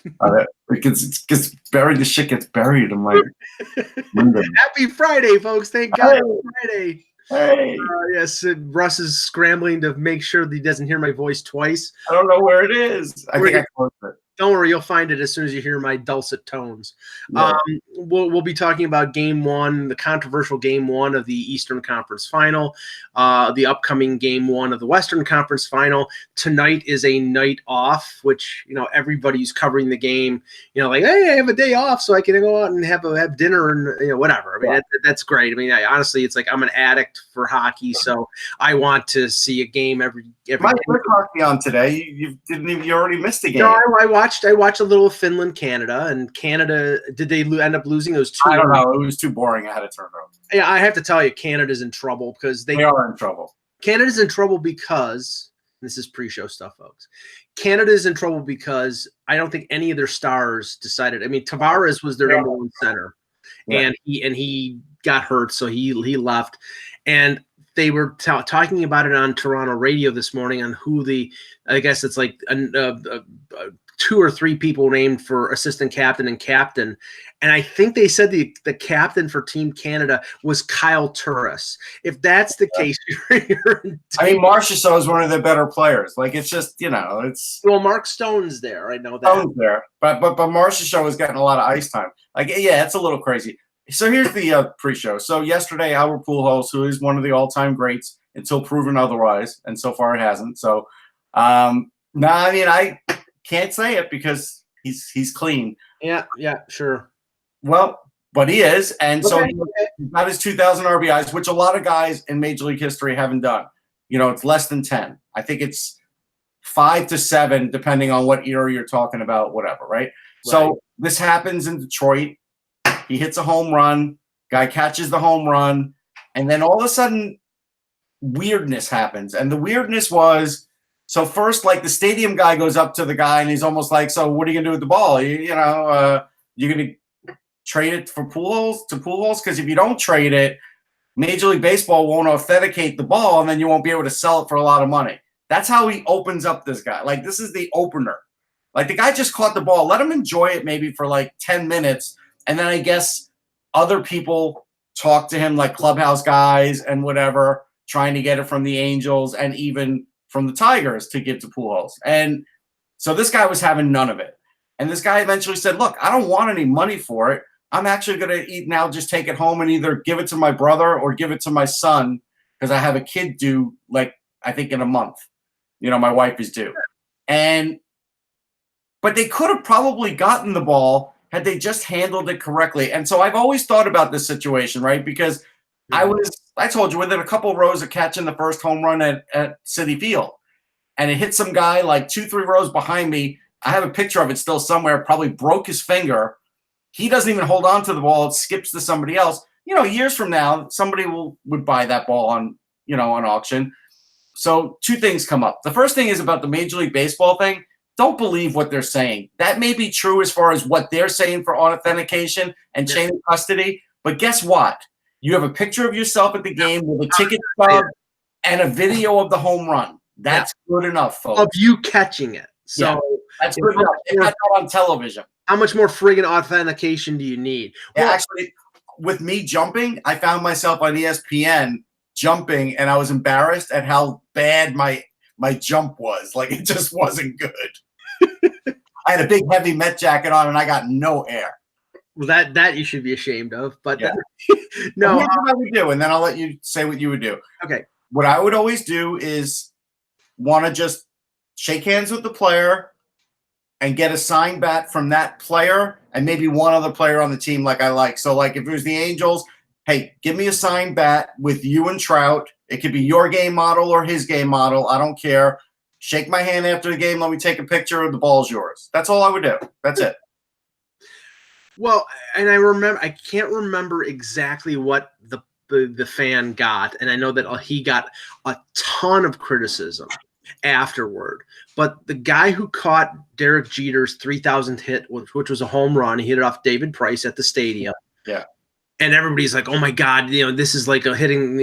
It gets buried. The shit gets buried. I'm like, Happy Friday, folks! Thank God it's Friday. Hey. Yes, Russ is scrambling to make sure that he doesn't hear my voice twice. I don't know where it is. I think I closed it. Don't worry, you'll find it as soon as you hear my dulcet tones. Yeah. We'll be talking about Game 1, the controversial Game 1 of the Eastern Conference Final, the upcoming Game 1 of the Western Conference Final. Tonight is a night off, which, you know, everybody's covering the game. You know, like, hey, I have a day off, so I can go out and have dinner and, you know, whatever. I mean, that's great. I mean, honestly, it's like I'm an addict for hockey, so I want to see a game every My hockey on today. You already missed a game. No, I watched a little of Finland, Canada, and Canada. Did they end up losing? It was I don't know. It was too boring. I had to turn it off. Yeah, I have to tell you, Canada's in trouble because they are in trouble. Canada's in trouble because this is pre-show stuff, folks. Canada's in trouble because I don't think any of their stars decided. I mean, Tavares was their number one center, and he got hurt, so he left, and they were talking about it on Toronto radio this morning on who I guess it's like 2 or 3 people named for assistant captain and captain. And I think they said the captain for Team Canada was Kyle Turris. If that's the case, I mean, Marchessault is one of the better players. Like, it's just, you know, it's. Well, Mark Stone's there. I know that. Stone's there. But Marchessault is getting a lot of ice time. Like, yeah, it's a little crazy. So here's the pre-show. So yesterday, Albert Pujols, who is one of the all-time greats until proven otherwise, and so far it hasn't. So, I mean, I can't say it because he's clean. Yeah, sure. Well, but he is, and so he got his 2,000 RBIs, which a lot of guys in Major League history haven't done. You know, it's less than 10. I think it's 5 to 7, depending on what era you're talking about, whatever, right? So this happens in Detroit. He hits a home run. Guy catches the home run. And then all of a sudden, weirdness happens. And the weirdness was, so first, like, the stadium guy goes up to the guy, and he's almost like, so what are you going to do with the ball? You're going to trade it for Pujols? Because if you don't trade it, Major League Baseball won't authenticate the ball, and then you won't be able to sell it for a lot of money. That's how he opens up this guy. Like, this is the opener. Like, the guy just caught the ball. Let him enjoy it maybe for, like, 10 minutes. And then I guess other people talk to him, like clubhouse guys and whatever, trying to get it from the Angels and even from the Tigers to give to Pujols. And so this guy was having none of it. And this guy eventually said, look, I don't want any money for it. I'm actually going to now just take it home and either give it to my brother or give it to my son because I have a kid due, like, I think in a month. You know, my wife is due. But they could have probably gotten the ball had they just handled it correctly. And so I've always thought about this situation, right? Because I told you, within a couple rows of catching the first home run at Citi Field. And it hit some guy like 2-3 rows behind me. I have a picture of it still somewhere, probably broke his finger. He doesn't even hold on to the ball. It skips to somebody else. You know, years from now, somebody would buy that ball on auction. So 2 things come up. The first thing is about the Major League Baseball thing. Don't believe what they're saying. That may be true as far as what they're saying for authentication and chain of custody. But guess what? You have a picture of yourself at the game with a ticket stub and a video of the home run. That's good enough, folks. Of you catching it. So that's good enough. They got that on television. How much more friggin' authentication do you need? Well, actually, with me jumping, I found myself on ESPN jumping, and I was embarrassed at how bad my jump was. Like, it just wasn't good. I had a big heavy Met jacket on and I got no air. Well, that you should be ashamed of, but no. Here's what I would do, and then I'll let you say what you would do. Okay. What I would always do is want to just shake hands with the player and get a signed bat from that player and maybe one other player on the team like I like. So, like, if it was the Angels, hey, give me a signed bat with you and Trout. It could be your game model or his game model. I don't care. Shake my hand after the game. Let me take a picture. The ball's yours. That's all I would do. That's it. Well, and I can't remember exactly what the fan got, and I know that he got a ton of criticism afterward. But the guy who caught Derek Jeter's 3,000th hit, which was a home run, he hit it off David Price at the stadium. Yeah. And everybody's like, "Oh my God, this is like winning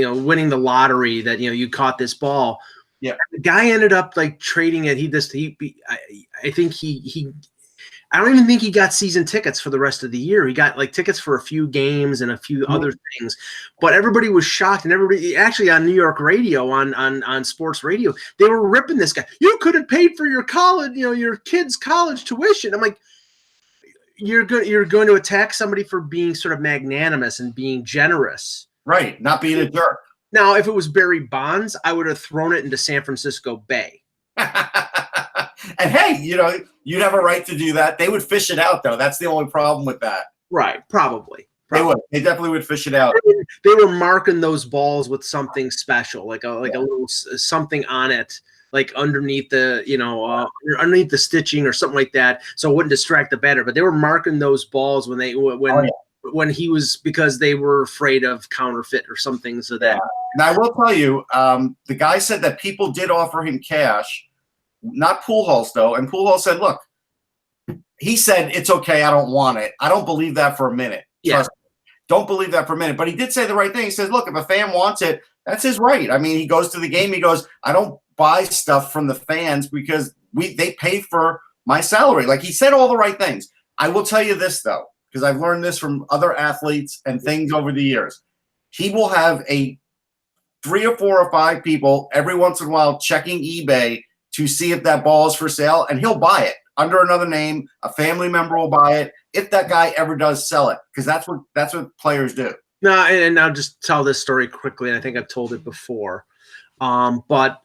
the lottery that you caught this ball." Yeah, the guy ended up like trading it. I think he I don't even think he got season tickets for the rest of the year. He got like tickets for a few games and a few other things, but everybody was shocked, and everybody actually on New York radio, on sports radio, they were ripping this guy. You could have paid for your college, your kid's college tuition. I'm like, you're going to attack somebody for being sort of magnanimous and being generous. Right, not being a jerk. Now, if it was Barry Bonds, I would have thrown it into San Francisco Bay. And hey, you'd have a right to do that. They would fish it out, though. That's the only problem with that. Right, probably. They would. They definitely would fish it out. They were marking those balls with something special, like a little something on it, like underneath the underneath the stitching or something like that, so it wouldn't distract the batter. But they were marking those balls when he was, because they were afraid of counterfeit or something. So that. And I will tell you, the guy said that people did offer him cash. Not Pujols, though. And Pujols said, look, he said, it's okay, I don't want it. I don't believe that for a minute. Yeah. Don't believe that for a minute. But he did say the right thing. He says, look, if a fan wants it, that's his right. I mean, he goes to the game. He goes, I don't buy stuff from the fans because they pay for my salary. Like, he said all the right things. I will tell you this, though, because I've learned this from other athletes and things over the years. He will have 3 or 4 or 5 people every once in a while checking eBay to see if that ball is for sale, and he'll buy it under another name. A family member will buy it if that guy ever does sell it, because that's what players do. No, and I'll just tell this story quickly, and I think I've told it before. But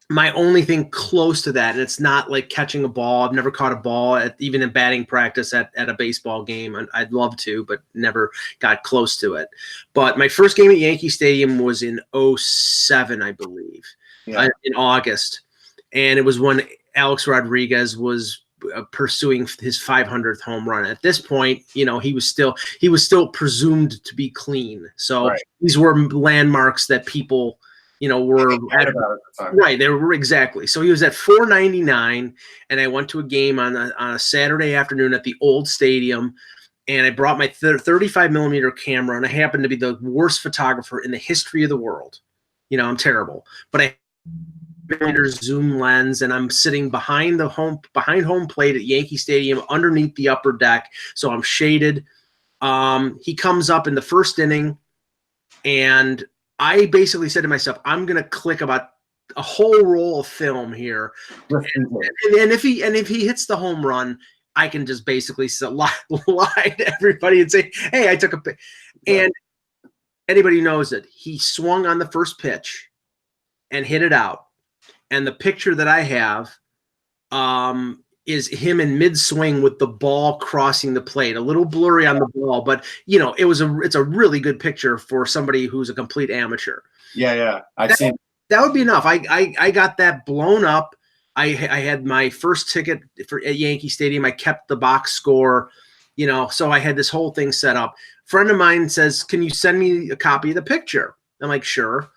my only thing close to that, and it's not like catching a ball. I've never caught a ball even in batting practice at a baseball game. I'd love to, but never got close to it. But my first game at Yankee Stadium was in 2007, I believe, in August. And it was when Alex Rodriguez was pursuing his 500th home run. At this point, he was still presumed to be clean. So these were landmarks that people, were at the time. Right. They were exactly. So he was at 499, and I went to a game on a Saturday afternoon at the old stadium, and I brought my 35 millimeter camera, and I happened to be the worst photographer in the history of the world. I'm terrible, but I zoom lens, and I'm sitting behind home plate at Yankee Stadium underneath the upper deck, so I'm shaded. He comes up in the first inning, and I basically said to myself, I'm gonna click about a whole roll of film here, and if he hits the home run, I can just basically lie to everybody and say, hey, I took a pic. And anybody knows it. He swung on the first pitch and hit it out. And the picture that I have is him in mid-swing with the ball crossing the plate. A little blurry on the ball, but it's a really good picture for somebody who's a complete amateur. Yeah, I've seen that would be enough. I got that blown up. I had my first ticket at Yankee Stadium. I kept the box score, so I had this whole thing set up. A friend of mine says, "Can you send me a copy of the picture?" I'm like, "Sure."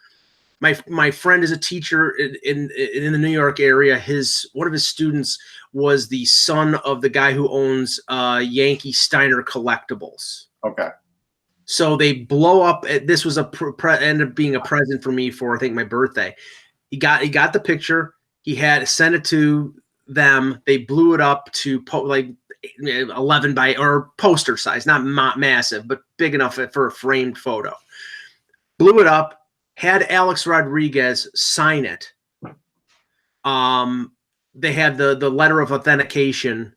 My friend is a teacher in the New York area. One of his students was the son of the guy who owns Yankee Steiner Collectibles. Okay. So they blow up. This was ended up being a present for me for, I think, my birthday. He got the picture. He had sent it to them. They blew it up to 11 by or poster size, not massive, but big enough for a framed photo. Blew it up. Had Alex Rodriguez sign it. They had the letter of authentication,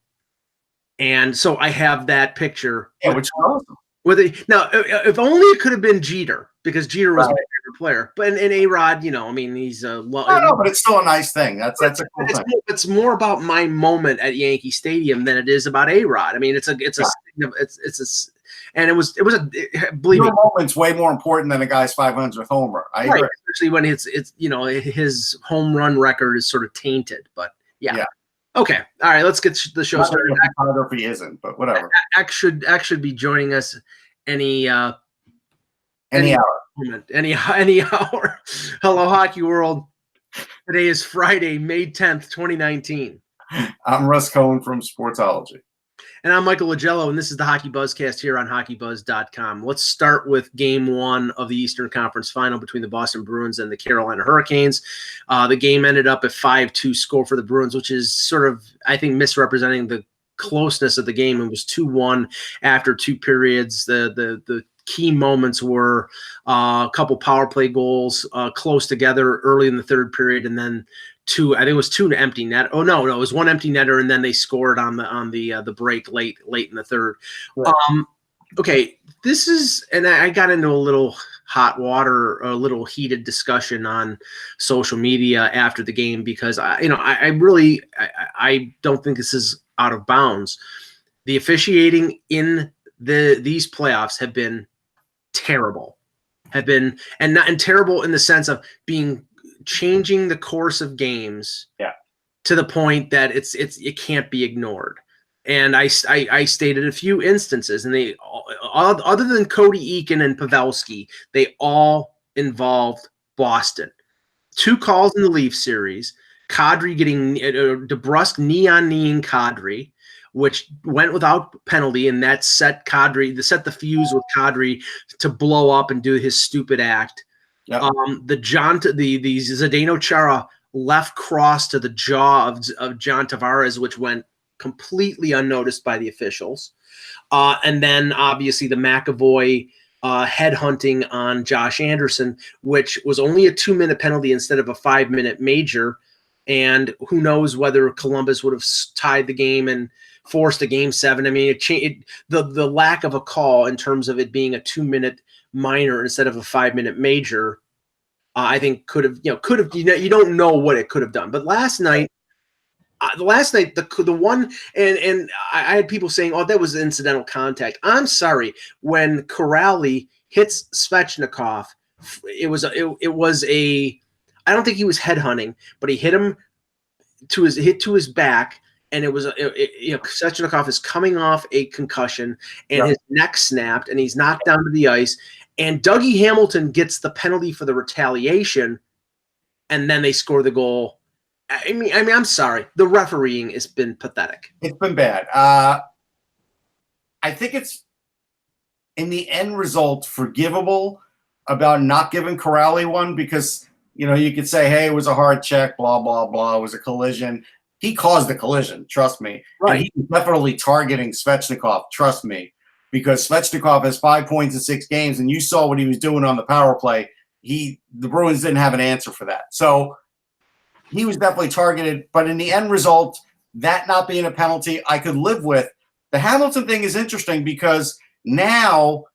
and so I have that picture. Yeah, which is awesome. Now, if only it could have been Jeter, because Jeter was my favorite player. But in A-Rod, he's a no, but it's still a nice thing. That's a cool thing. It's more about my moment at Yankee Stadium than it is about A-Rod. I mean, and it was believe me, moment's way more important than a guy's 500th homer. I agree. Especially when it's his home run record is sort of tainted. But yeah. Okay. All right. Let's get the show started. Photography isn't, but whatever. X should be joining us any hour. Any hour. Hello, Hockey World. Today is Friday, May 10th, 2019. I'm Russ Cohen from Sportsology. And I'm Michael Lagello, and this is the Hockey Buzzcast here on HockeyBuzz.com. Let's start with Game 1 of the Eastern Conference Final between the Boston Bruins and the Carolina Hurricanes. The game ended up a 5-2 score for the Bruins, which is sort of, I think, misrepresenting the closeness of the game. It was 2-1 after 2 periods. The key moments were a couple power play goals close together early in the third period, and then I think it was 2 empty net. Oh no, it was 1 empty netter, and then they scored on the break late in the third. Right. Okay, this is, and I got into a little hot water, a little heated discussion on social media after the game because I really don't think this is out of bounds. The officiating in these playoffs have been terrible, and terrible in the sense of changing the course of games to the point that it can't be ignored. And I stated a few instances, and they, other than Cody Eakin and Pavelski, they all involved Boston. 2 calls in the Leaf series, Kadri getting DeBrusk knee-on-kneeing Kadri, which went without penalty, and that set the fuse with Kadri to blow up and do his stupid act. Yep. The Zdeno Chara left cross to the jaw of John Tavares, which went completely unnoticed by the officials. And then obviously the McAvoy headhunting on Josh Anderson, which was only a 2-minute penalty instead of a 5-minute major. And who knows whether Columbus would have tied the game and forced a game 7. I mean, the lack of a call in terms of it being a 2-minute minor instead of a 5-minute major, I think could have, you don't know what it could have done. But last night, the one, and I had people saying, "Oh, that was incidental contact." I'm sorry. When Corrali hits Svechnikov, it was a. I don't think he was headhunting, but he hit him to his back, and it was Svechnikov is coming off a concussion, and his neck snapped, and he's knocked down to the ice, and Dougie Hamilton gets the penalty for the retaliation, and then they score the goal. I mean, I'm sorry. The refereeing has been pathetic. It's been bad. I think it's, in the end result, forgivable about not giving Corrali one because, you could say, hey, it was a hard check, blah, blah, blah. It was a collision. He caused the collision, trust me. Right. And he was definitely targeting Svechnikov, trust me, because Svechnikov has 5 points in 6 games, and you saw what he was doing on the power play. The Bruins didn't have an answer for that. So he was definitely targeted, but in the end result, that not being a penalty, I could live with. The Hamilton thing is interesting because now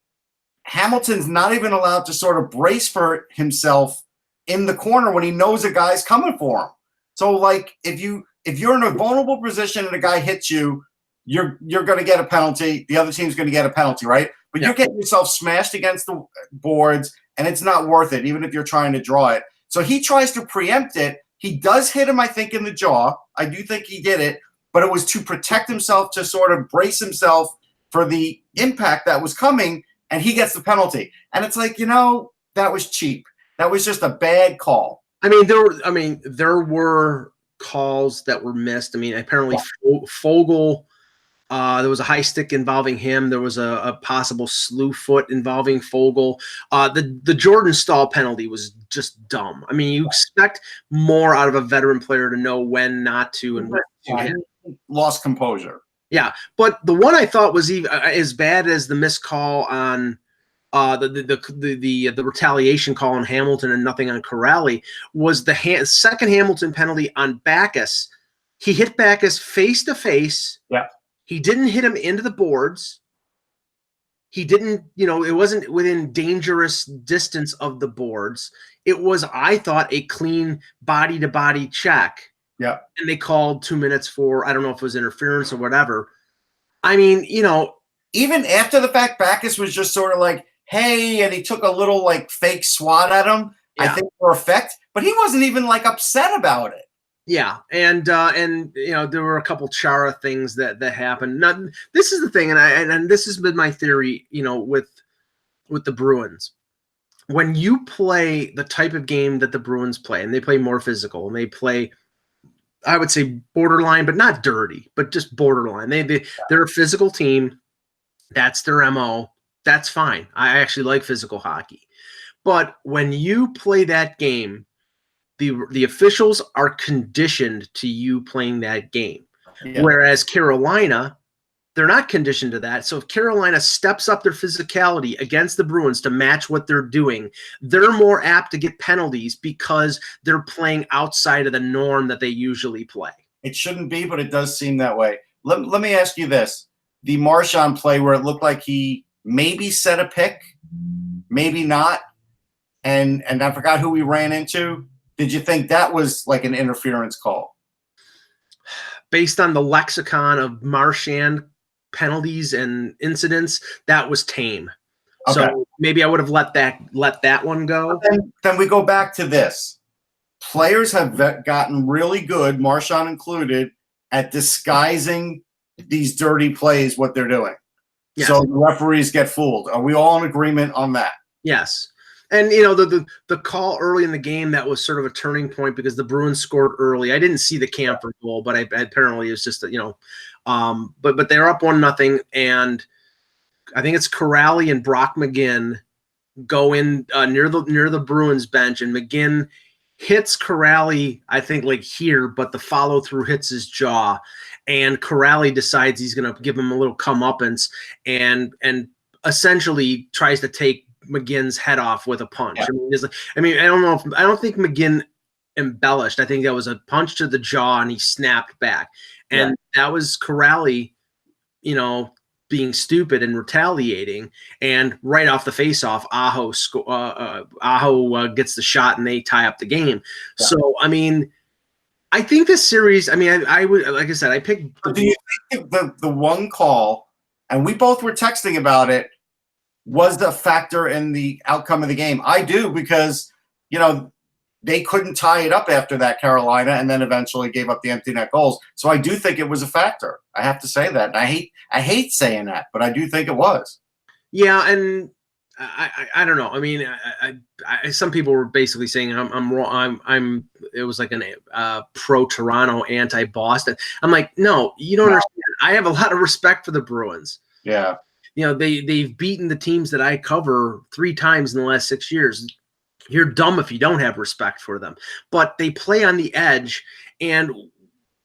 Hamilton's not even allowed to sort of brace for himself in the corner when he knows a guy's coming for him. So, like, if you're in a vulnerable position and a guy hits you, you're going to get a penalty. The other team's going to get a penalty, right? But you're getting yourself smashed against the boards, and it's not worth it, even if you're trying to draw it. So he tries to preempt it. He does hit him, I think, in the jaw. I do think he did it, but it was to protect himself, to sort of brace himself for the impact that was coming, and he gets the penalty. And it's like, that was cheap. That was just a bad call. I mean, there were calls that were missed. I mean, apparently Fogle, there was a high stick involving him. There was a possible slew foot involving Fogle. The Jordan Stahl penalty was just dumb. I mean, you expect more out of a veteran player to know when not to and when to hit. Lost composure. Yeah, but the one I thought was even as bad as the missed call on the retaliation call on Hamilton and nothing on Corrali was the second Hamilton penalty on Backes. He hit Backes face to face. Yeah. He didn't hit him into the boards. He didn't, it wasn't within dangerous distance of the boards. It was, I thought, a clean body-to-body check. Yeah. And they called 2 minutes for, I don't know if it was interference or whatever. I mean, even after the fact, Backes was just sort of like, hey, and he took a little, like, fake swat at him, I think, for effect. But he wasn't even, like, upset about it. Yeah, and there were a couple Chara things that happened. Now, this is the thing, and this has been my theory, with the Bruins. When you play the type of game that the Bruins play, and they play more physical, and they play, I would say, borderline, but not dirty, but just borderline. They're a physical team. That's their MO. That's fine. I actually like physical hockey. But when you play that game, the officials are conditioned to you playing that game. Yeah. Whereas Carolina they're not conditioned to that. So if Carolina steps up their physicality against the Bruins to match what they're doing, they're more apt to get penalties because they're playing outside of the norm that they usually play. It shouldn't be, but it does seem that way. Let me ask you this. The Marchand play where it looked like he maybe set a pick, maybe not, and I forgot who we ran into. Did you think that was like an interference call? Based on the lexicon of Marchand penalties and incidents, that was tame. Okay. So maybe I would have let that one go. Then we go back to this. Players have gotten really good, Marchand included, at disguising these dirty plays, what they're doing. Yes. So the referees get fooled. Are we all in agreement on that? Yes. And, you know, the call early in the game, that was sort of a turning point because the Bruins scored early. I didn't see the Camper goal, but apparently it was just, you know, but they're up 1-0, and I think it's Corrali and Brock McGinn go in near the Bruins bench, and McGinn hits Corrali, I think, like here, but the follow through hits his jaw, and Corrali decides he's going to give him a little comeuppance and essentially tries to take McGinn's head off with a punch. Yeah. I don't think McGinn embellished. I think that was a punch to the jaw and he snapped back. And that was Corrali, you know, being stupid and retaliating. And right off the face-off, Aho gets the shot and they tie up the game. Yeah. So, I mean, I think this series, I mean, I would, like I said, I picked. Do you think the one call, and we both were texting about it, was the factor in the outcome of the game? I do, because, you know, they couldn't tie it up after that, Carolina, and then eventually gave up the empty net goals. So I do think it was a factor. I have to say that. And I hate saying that, but I do think it was. Yeah, and I don't know. I mean, some people were basically saying I'm wrong. It was like an pro Toronto, anti Boston. I'm like, no, you don't understand. I have a lot of respect for the Bruins. Yeah. You know, they've beaten the teams that I cover 3 times in the last 6 years. You're dumb if you don't have respect for them. But they play on the edge, and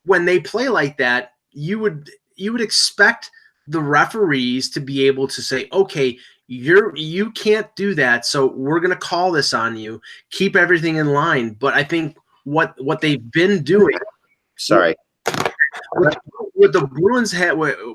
when they play like that, you would expect the referees to be able to say, okay, you can't do that, so we're going to call this on you. Keep everything in line. But I think what they've been doing. Sorry. What the Bruins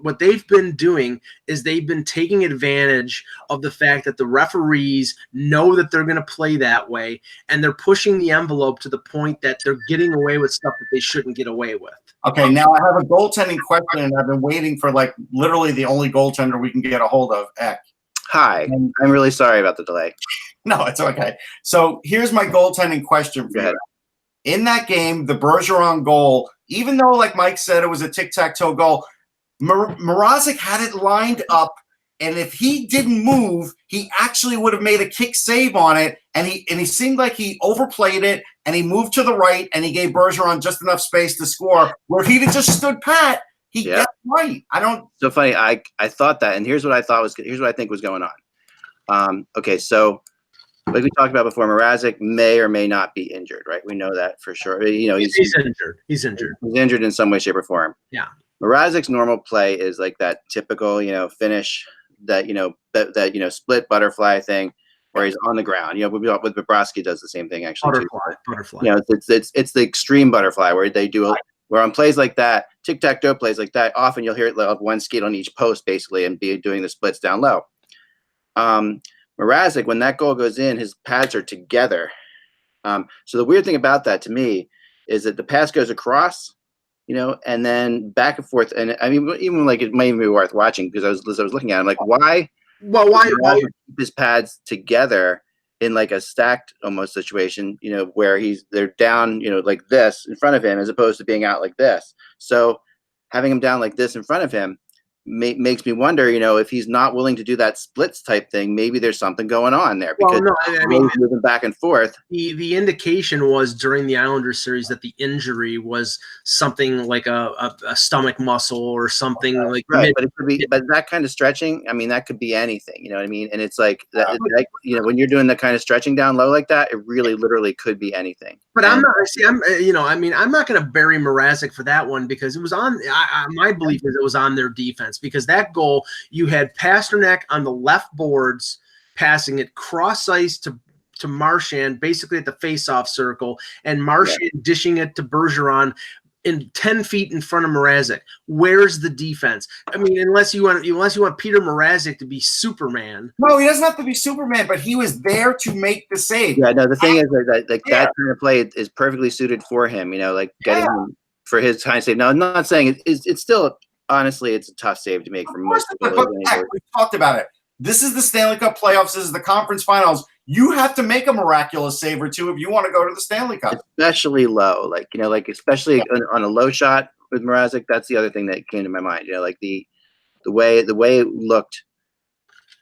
what they've been doing is they've been taking advantage of the fact that the referees know that they're going to play that way, and they're pushing the envelope to the point that they're getting away with stuff that they shouldn't get away with. Okay, now I have a goaltending question, and I've been waiting for like literally the only goaltender we can get a hold of, Eck. Hi, I'm really sorry about the delay. No, it's okay. So here's my goaltending question for you. In that game, the Bergeron goal, even though, like Mike said, it was a tic-tac-toe goal, Mrazek had it lined up, and if he didn't move, he actually would have made a kick save on it, and he seemed like he overplayed it, and he moved to the right, and he gave Bergeron just enough space to score, where if he'd have just stood pat, he got right. So funny, I thought that, and here's what I think was going on. Okay, so like we talked about before, Mrazek may or may not be injured, right? We know that for sure. You know, he's injured. He's injured. He's injured in some way, shape, or form. Yeah. Mrazek's normal play is like that typical, you know, finish that split butterfly thing where he's on the ground. You know, with Bobrovsky does the same thing actually. Butterfly. You know, it's the extreme butterfly where they do where on plays like that, tic-tac-toe plays like that, often you'll hear it like one skate on each post basically and be doing the splits down low. Mrazek, when that goal goes in, his pads are together. So the weird thing about that to me is that the pass goes across, you know, and then back and forth. And I mean, even like it might even be worth watching because I was looking at him like, why? Well, why keep his pads together in like a stacked almost situation, you know, where they're down, you know, like this in front of him as opposed to being out like this. So having him down like this in front of him makes me wonder, you know, if he's not willing to do that splits type thing, maybe there's something going on there because I mean, moving back and forth. The indication was during the Islanders series that the injury was something like a stomach muscle or something like right. But it could be, but that kind of stretching, I mean, that could be anything, you know what I mean? And it's like that, you know, when you're doing that kind of stretching down low like that, it really literally could be anything. But I'm not going to bury Mrazek for that one because it was on. My belief is it was on their defense. defense, because that goal, you had Pasternak on the left boards, passing it cross ice to Marchand, basically at the face-off circle, and Marchand dishing it to Bergeron in 10 feet in front of Mrazek. Where's the defense? I mean, unless you want Peter Mrazek to be Superman. No, he doesn't have to be Superman, but he was there to make the save. Yeah, no, the thing is that that kind of play is perfectly suited for him, like getting him for his time save. Now, I'm not saying it's still, honestly, it's a tough save to make for most people. We talked about it. This is the Stanley Cup playoffs. This is the conference finals. You have to make a miraculous save or two if you want to go to the Stanley Cup. Especially low, especially on a low shot with Mrazek. That's the other thing that came to my mind. The way it looked,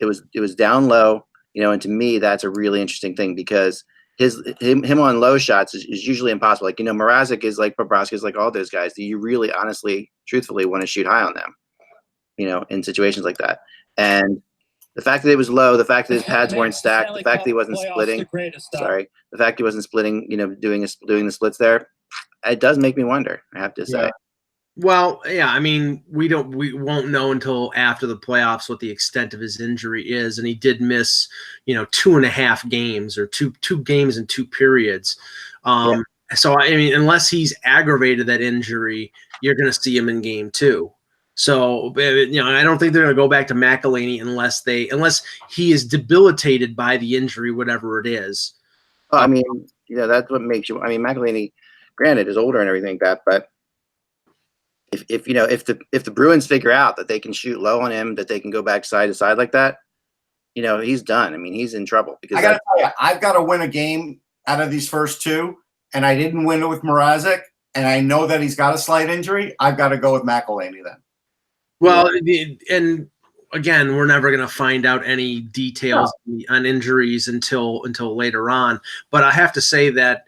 it was down low. And to me, that's a really interesting thing because him on low shots is usually impossible. Mrazek is like Bobrovsky is like all those guys. Do you really, honestly, truthfully want to shoot high on them? In situations like that, and the fact that it was low, the fact that his pads weren't stacked, the fact that he wasn't splitting. The fact he wasn't splitting. Doing the splits there, it does make me wonder. I have to say. Yeah. Well, yeah, I mean, we won't know until after the playoffs what the extent of his injury is, and he did miss, 2.5 games or two games in 2 periods. So I mean, unless he's aggravated that injury, you're going to see him in game 2. So, I don't think they're going to go back to McElhinney unless he is debilitated by the injury, whatever it is. I mean, that's what makes you. I mean, McElhinney, granted, is older and everything like that, but if the Bruins figure out that they can shoot low on him, that they can go back side to side like that, he's done. I mean, he's in trouble because I got to tell you, I've got to win a game out of these first 2, and I didn't win it with Mrazek, and I know that he's got a slight injury. I've got to go with McElhinney then. Well, and again, we're never going to find out any details on injuries until later on. But I have to say that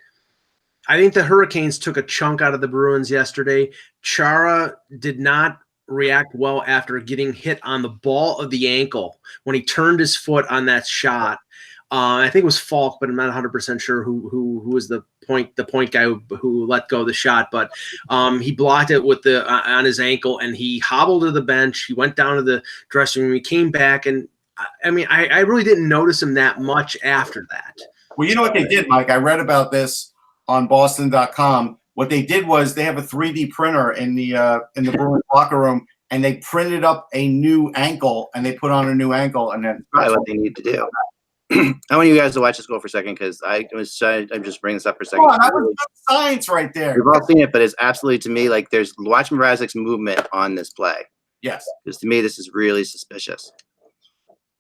I think the Hurricanes took a chunk out of the Bruins yesterday. Chara did not react well after getting hit on the ball of the ankle when he turned his foot on that shot. I think it was Falk, but I'm not 100% sure who was the point guy who let go of the shot. But he blocked it with on his ankle, and he hobbled to the bench. He went down to the dressing room. He came back, and I mean, I really didn't notice him that much after that. Well, you know what they did, Mike? I read about this on Boston.com. What they did was they have a 3D printer in the Bruins locker room, and they printed up a new ankle, and they put on a new ankle, and then probably what they need to do. I want you guys to watch this go for a second because I'm just bringing this up for a second. Oh, that was good science right there. We've all seen it, but it's absolutely, to me, like watch Mrazek's movement on this play. Yes. Because to me, this is really suspicious.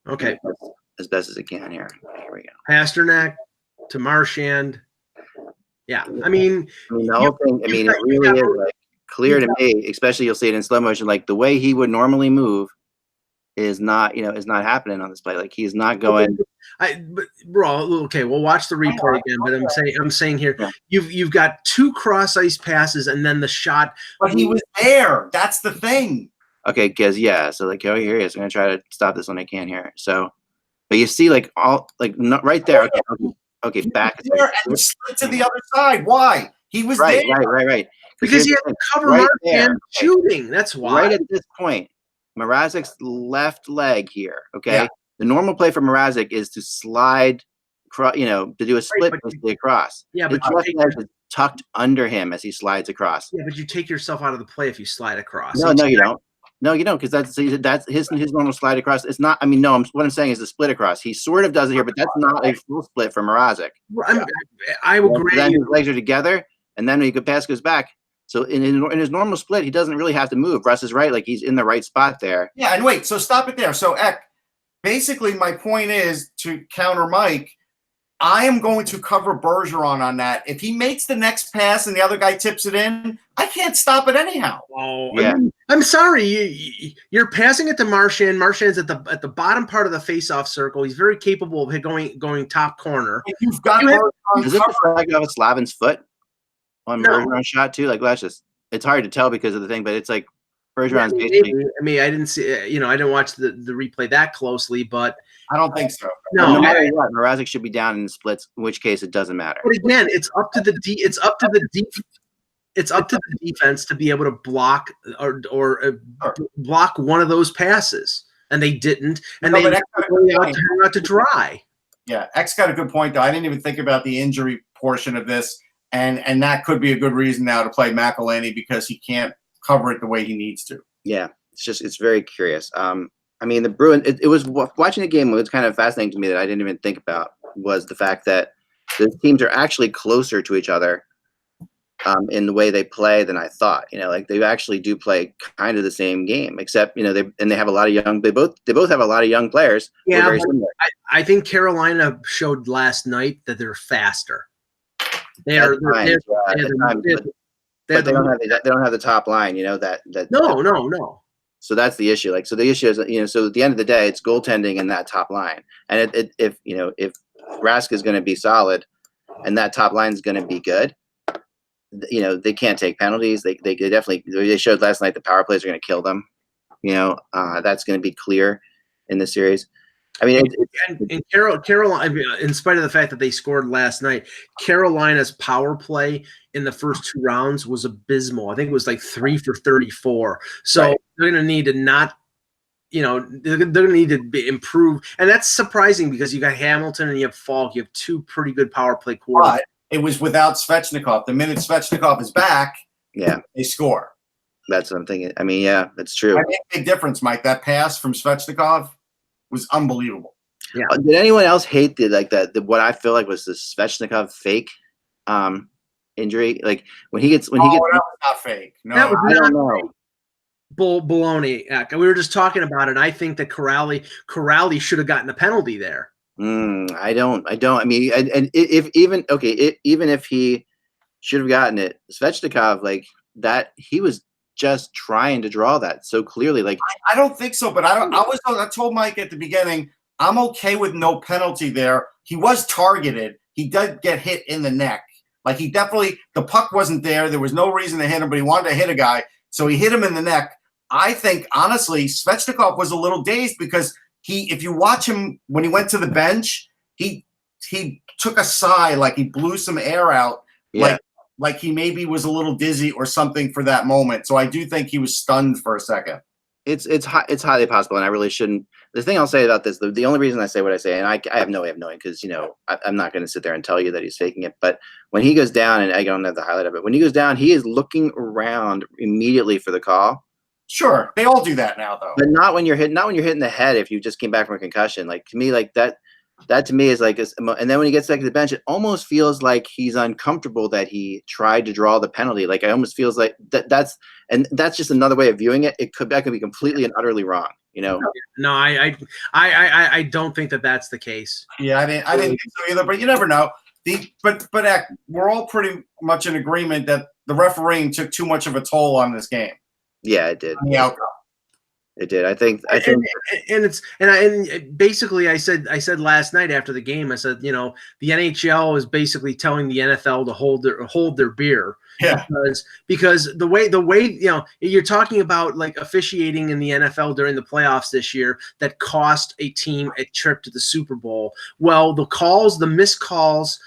Okay. As best as it can here. Here we go. Pasternak to Marchand. Yeah. I mean, the whole thing, it really is like clear to me, especially you'll see it in slow motion, like the way he would normally move is not happening on this play. Like he's not going. Okay, we'll watch the replay again. But I'm saying here, you've got 2 cross ice passes and then the shot. But he was there. That's the thing. Okay, because so here he is. I'm gonna try to stop this when I can here. So, but you see, like all not right there. Okay, back there and slid to the other side. Why? He was there. Right. Because he had to cover Marchand shooting. That's why. Right at this point, Mrazek's left leg here. Okay. Yeah. The normal play for Mrazek is to slide, to do a split across. Yeah, but his left leg is tucked under him as he slides across. Yeah, but you take yourself out of the play if you slide across. No, you don't. No, you don't, because that's his normal slide across. It's not. I mean, no. What I'm saying is the split across. He sort of does it here, but that's not a full split for Mrazek. I will agree. Then his legs are together, and then when the pass goes back. So in his normal split, he doesn't really have to move. Russ is right; like he's in the right spot there. Yeah, and wait. So stop it there. So Eck, basically, my point is to counter Mike. I am going to cover Bergeron on that. If he makes the next pass and the other guy tips it in, I can't stop it anyhow. Oh, yeah. I'm sorry. You're passing it to Marchand. Marchand's at the bottom part of the face-off circle. He's very capable of going top corner. If you've got does it flag off Slavin's foot on Bergeron's shot too? Like it's hard to tell because of the thing, but it's like Bergeron's basically. I mean, I didn't see. I didn't watch the replay that closely, but. I don't think so. No matter what, Mrazek should be down in the splits, in which case it doesn't matter. But again, it's up to the It's up to the defense to be able to block or Sure. block one of those passes, and they didn't, and No, they but hung out to dry. Yeah, X got a good point though. I didn't even think about the injury portion of this, and that could be a good reason now to play McElhinney because he can't cover it the way he needs to. Yeah, it's very curious. I mean, the Bruins. It was watching the game. What was kind of fascinating to me that I didn't even think about was the fact that the teams are actually closer to each other in the way they play than I thought. Like they actually do play kind of the same game, except they have a lot of young. They both have a lot of young players. Yeah, very similar. I think Carolina showed last night that they're faster. They don't have the top line. No. So that's the issue. Like, so the issue is, so at the end of the day, it's goaltending in that top line. And if Rask is going to be solid and that top line is going to be good, they can't take penalties. They showed last night the power plays are going to kill them. That's going to be clear in the series. I mean, Carolina, in spite of the fact that they scored last night, Carolina's power play in the first 2 rounds was abysmal. I think it was like 3 for 34. So right. They're going to need to they're going to need to improve. And that's surprising because you got Hamilton and you have Falk. You have 2 pretty good power play quarterbacks. But it was without Svechnikov. The minute Svechnikov is back, they score. That's what I'm thinking. I mean, yeah, that's true. I think big difference, Mike. That pass from Svechnikov was unbelievable. Yeah. Did anyone else hate what I feel like was the Svechnikov fake injury? Like when he gets that was not fake. No, that was I don't know. Baloney. We were just talking about it. I think that Corrali should have gotten a penalty there. I don't. I mean, and even if he should have gotten it, Svechnikov, like that, he was just trying to draw that so clearly. Like I don't think so, but I told Mike at the beginning, I'm okay with no penalty there. He was targeted. He did get hit in the neck. Like the puck wasn't there. There was no reason to hit him, but he wanted to hit a guy, so he hit him in the neck. I think honestly, Svechnikov was a little dazed because if you watch him when he went to the bench, he took a sigh, like he blew some air out, like he maybe was a little dizzy or something for that moment. So I do think he was stunned for a second. It's highly possible, and I really shouldn't. The thing I'll say about this, the only reason I say what I say, and I have no way of knowing because I'm not going to sit there and tell you that he's faking it. But when he goes down, and I don't have the highlight of it, when he goes down, he is looking around immediately for the call. Sure, they all do that now, though. But not when you're hitting the head. If you just came back from a concussion, like to me, like that to me is like, and then when he gets back to the bench, it almost feels like he's uncomfortable that he tried to draw the penalty. Like it almost feels like that's just another way of viewing it. That could be completely and utterly wrong. No, I don't think that that's the case. Yeah, I didn't think so either. But you never know. But we're all pretty much in agreement that the refereeing took too much of a toll on this game. Yeah, it did. On the outcome. It did. I think, and basically, I said last night after the game, I said, the NHL is basically telling the NFL to hold their beer. Yeah. Because the way you're talking about like officiating in the NFL during the playoffs this year that cost a team a trip to the Super Bowl. Well, the missed calls,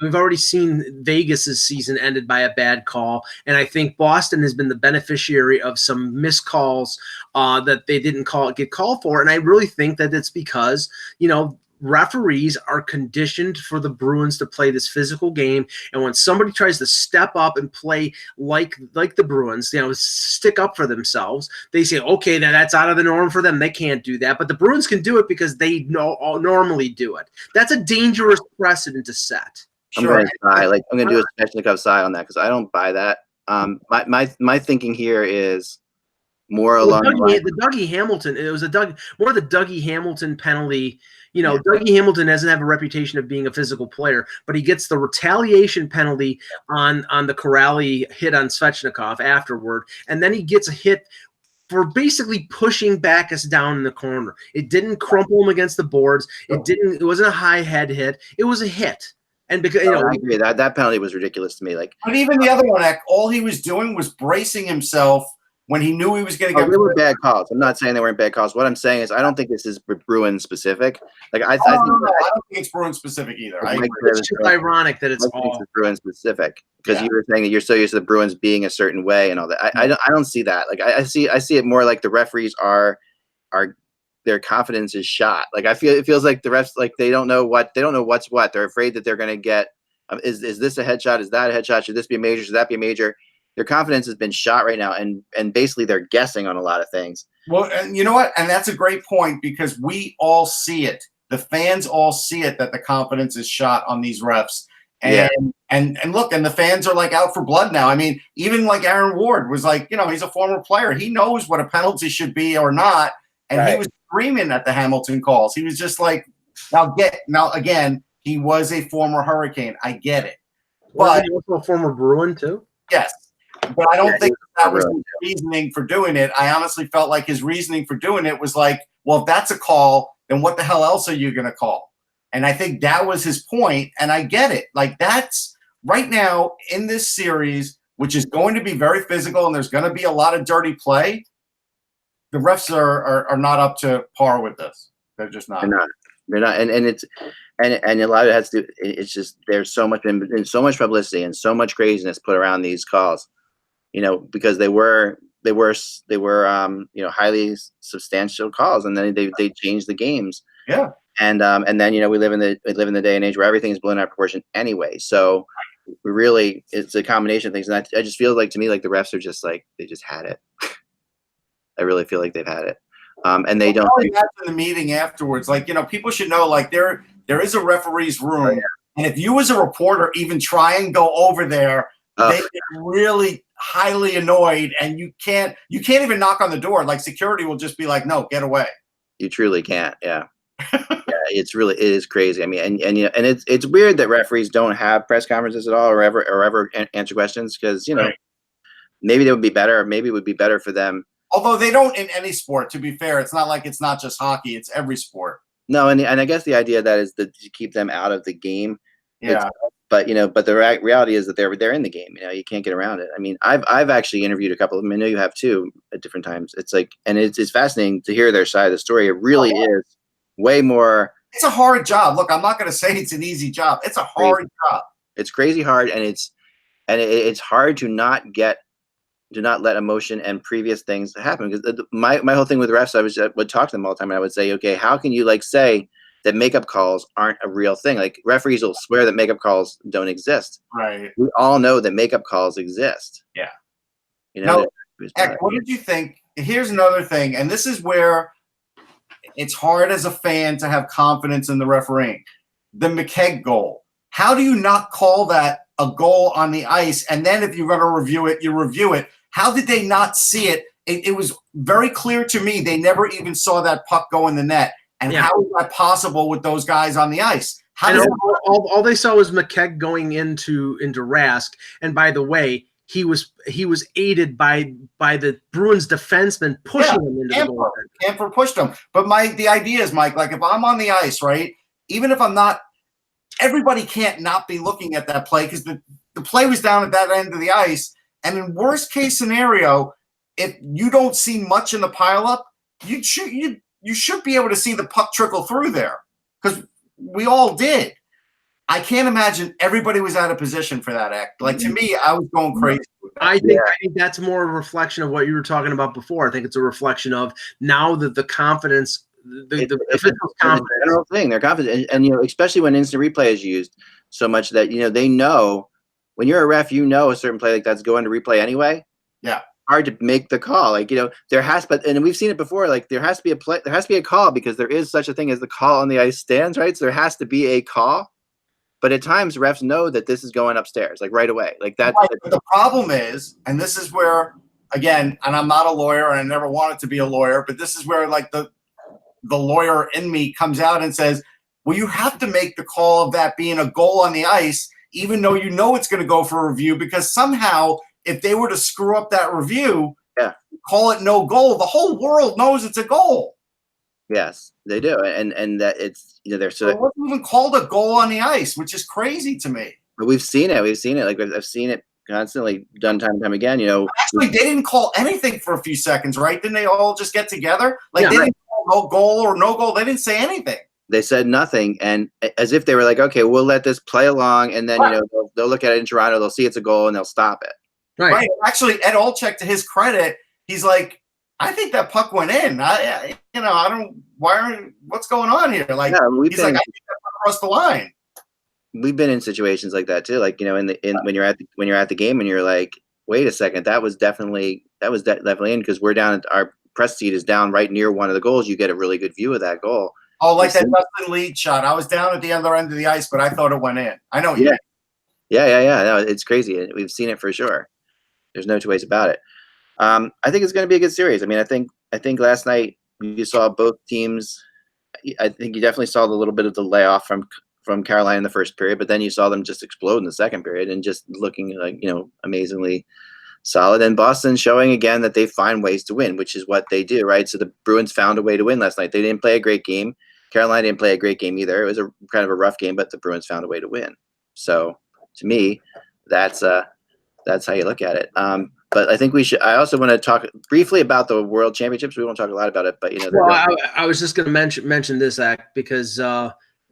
we've already seen Vegas's season ended by a bad call, and I think Boston has been the beneficiary of some missed calls that they didn't get called for, and I really think that it's because referees are conditioned for the Bruins to play this physical game, and when somebody tries to step up and play like the Bruins, stick up for themselves, they say, okay, that's out of the norm for them. They can't do that, but the Bruins can do it because they normally do it. That's a dangerous precedent to set. I'm going to do a Svechnikov side on that because I don't buy that. My thinking here is more along the Dougie Hamilton. It was more of the Dougie Hamilton penalty. Dougie Hamilton doesn't have a reputation of being a physical player, but he gets the retaliation penalty on the Corrali hit on Svechnikov afterward, and then he gets a hit for basically pushing Backus down in the corner. It didn't crumple him against the boards. It wasn't a high head hit. It was a hit. And because I agree that penalty was ridiculous to me. Like, but even the other one, all he was doing was bracing himself when he knew he was going to Oh, get. they were bad calls. I'm not saying they weren't bad calls. What I'm saying is I don't think this is Bruins specific. Like I I think don't think it's Bruins specific either. It's just ironic that it's all Bruins specific because you were saying that you're so used to the Bruins being a certain way and all that. I don't see that. Like I see it more like the referees are their confidence is shot. Like it feels like the refs like they don't know what's what. They're afraid that they're going to get. Is this a headshot? Is that a headshot? Should this be a major? Should that be a major? Their confidence has been shot right now, and basically they're guessing on a lot of things. Well, and you know what? And that's a great point because we all see it. The fans all see it that the confidence is shot on these refs. And look, and the fans are like out for blood now. I mean, even like Aaron Ward was like, he's a former player. He knows what a penalty should be or not. And he was screaming at the Hamilton calls. He was just like, now again, he was a former Hurricane. I get it. But he also a former Bruin too? Yes. But I don't think that was his reasoning for doing it. I honestly felt like his reasoning for doing it was like, well, if that's a call, then what the hell else are you going to call? And I think that was his point, and I get it. Like that's right now in this series, which is going to be very physical, and there's going to be a lot of dirty play. The refs are not up to par with this. They're just not. They're not, and it's and a lot of it has to do. It's just there's so much and so much publicity and so much craziness put around these calls. Because they were highly substantial calls, and then they changed the games. Yeah. And then we live in the day and age where everything is blown out of proportion anyway. So really, it's a combination of things, and I just feel like to me like the refs are just like they just had it. I really feel like they've had it, and they don't. In the meeting afterwards, like people should know, like there is a referee's room, and if you as a reporter even try and go over there, they get really highly annoyed, and you can't even knock on the door. Like security will just be like, no, get away. You truly can't. Yeah. It is crazy. I mean, and it's weird that referees don't have press conferences at all or ever answer questions because maybe they would be better. Maybe it would be better for them. Although they don't in any sport. To be fair, it's not like it's not just hockey; it's every sport. No, and I guess the idea of that is to keep them out of the game. Yeah. But the reality is that they're in the game. You can't get around it. I mean, I've actually interviewed a couple of them. I know you have too at different times. It's like, and it's fascinating to hear their side of the story. It really is way more. It's a hard job. Look, I'm not going to say it's an easy job. It's a hard job. It's crazy hard, and it's hard to not let emotion and previous things happen. Because my whole thing with refs, I would talk to them all the time, and I would say, okay, how can you say that makeup calls aren't a real thing? Like referees will swear that makeup calls don't exist. Right. We all know that makeup calls exist. Yeah. Now, what did you think? Here's another thing, and this is where it's hard as a fan to have confidence in the refereeing. The McKegg goal. How do you not call that a goal on the ice? And then if you're going to review it, you review it. How did they not see it? It was very clear to me they never even saw that puck go in the net. And how is that possible with those guys on the ice? All they saw was McKegg going into Rask. And by the way, he was aided by the Bruins defenseman pushing him into the goal. Camper pushed him. But the idea is, Mike, like if I'm on the ice, right, even if I'm not, everybody can't not be looking at that play because the play was down at that end of the ice. And in worst case scenario, if you don't see much in the pileup, you should be able to see the puck trickle through there because we all did. I can't imagine everybody was out of position for that act. Like, to me, I was going crazy with that. I think that's more a reflection of what you were talking about before. I think it's a reflection of now that the confidence, the officials' confidence. It's a general thing. They're confident. And especially when instant replay is used so much that, they know when you're a ref, a certain play like that's going to replay anyway. Yeah. Hard to make the call. Like, there has, and we've seen it before, like there has to be a call because there is such a thing as the call on the ice stands, right? So there has to be a call. But at times refs know that this is going upstairs, like right away. Like that. Right, but the problem is, and this is where, again, and I'm not a lawyer and I never wanted to be a lawyer, but this is where like the lawyer in me comes out and says, well, you have to make the call of that being a goal on the ice, even though it's going to go for a review, because somehow if they were to screw up that review, call it no goal, the whole world knows it's a goal. Yes, they do, and that it's they're so. It wasn't even called a goal on the ice, which is crazy to me. But we've seen it. Like I've seen it constantly done time and time again. You know, actually, they didn't call anything for a few seconds, right? Didn't they all just get together? Like Yeah, they didn't call no goal or no goal. They didn't say anything. they said nothing, and as if they were like, okay, we'll let this play along, and then you know they'll look at it in Toronto, they'll see it's a goal, and they'll stop it. Right. Actually, Ed Olczyk, to his credit, he's like, I think that puck went in. I don't. What's going on here? Like, he's like, I think that puck crossed the line. We've been in situations like that too. Like, you know, when you're at the game and you're like, wait a second, that was definitely in, because we're down. Our press seat is down right near one of the goals. You get a really good view of that goal. Oh, like that Dustin Lead shot. I was down at the other end of the ice, but I thought it went in. I know. Yeah. No, it's crazy. We've seen it for sure. There's no two ways about it. I think it's going to be a good series. I mean, I think last night you saw both teams. I think you definitely saw a little bit of the layoff from Carolina in the first period, but then you saw them just explode in the second period and just looking like, you know, amazingly solid. And Boston showing again that they find ways to win, which is what they do, right? So the Bruins found a way to win last night. They didn't play a great game. Carolina didn't play a great game either. It was a kind of a rough game, but the Bruins found a way to win. So to me, that's how you look at it. But I think I also want to talk briefly about the World Championships. We won't talk a lot about it, but you know. Well, I was just going to mention this, Zach, because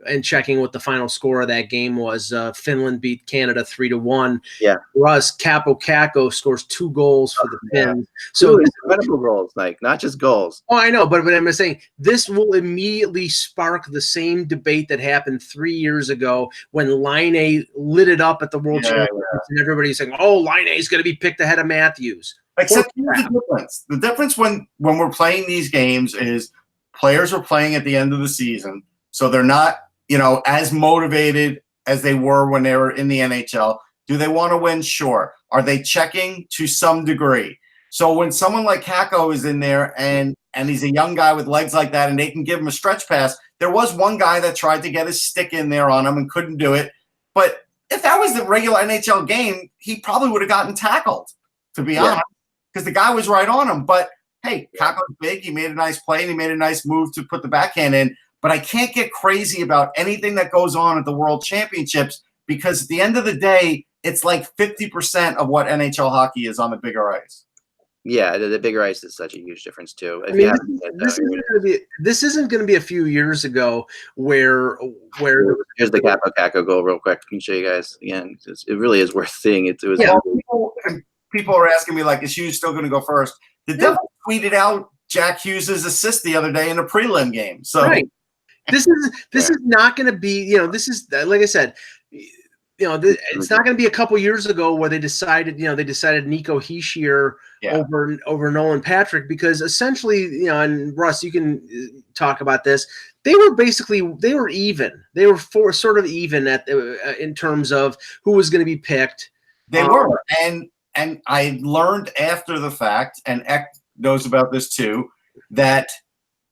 and checking what the final score of that game was, Finland beat Canada 3-1. Yeah. Russ Kako scores 2 goals for the Finns. So incredible goals, like not just goals. Oh, I know, but I'm saying this will immediately spark the same debate that happened 3 years ago when Laine lit it up at the World Championships, and everybody's saying, "Oh, Laine is going to be picked ahead of Matthews." Except here's the difference. The difference when we're playing these games is players are playing at the end of the season, so they're not, you know, as motivated as they were when they were in the NHL. Do they want to win? Sure. Are they checking? To some degree. So when someone like Kako is in there and he's a young guy with legs like that and they can give him a stretch pass, there was one guy that tried to get his stick in there on him and couldn't do it. But if that was the regular NHL game, he probably would have gotten tackled, to be honest, because the guy was right on him. But, hey, Kako's big. He made a nice play and he made a nice move to put the backhand in. But I can't get crazy about anything that goes on at the World Championships because at the end of the day, it's like 50% of what NHL hockey is on the bigger ice. Yeah, the bigger ice is such a huge difference too. I mean, this isn't going to be a few years ago where here's the Kako goal real quick. I can show you guys again. It really is worth seeing. It was people are asking me like, is Hughes still going to go first? The Devil tweeted out Jack Hughes' assist the other day in a prelim game. So. Right. This is not going to be, you know, this is, like I said, you know, it's not going to be a couple years ago where they decided Nico Hischier over Nolan Patrick, because essentially, you know, and Russ, you can talk about this. They were even. They were sort of even in terms of who was going to be picked. They were, and I learned after the fact, and Eck knows about this too, that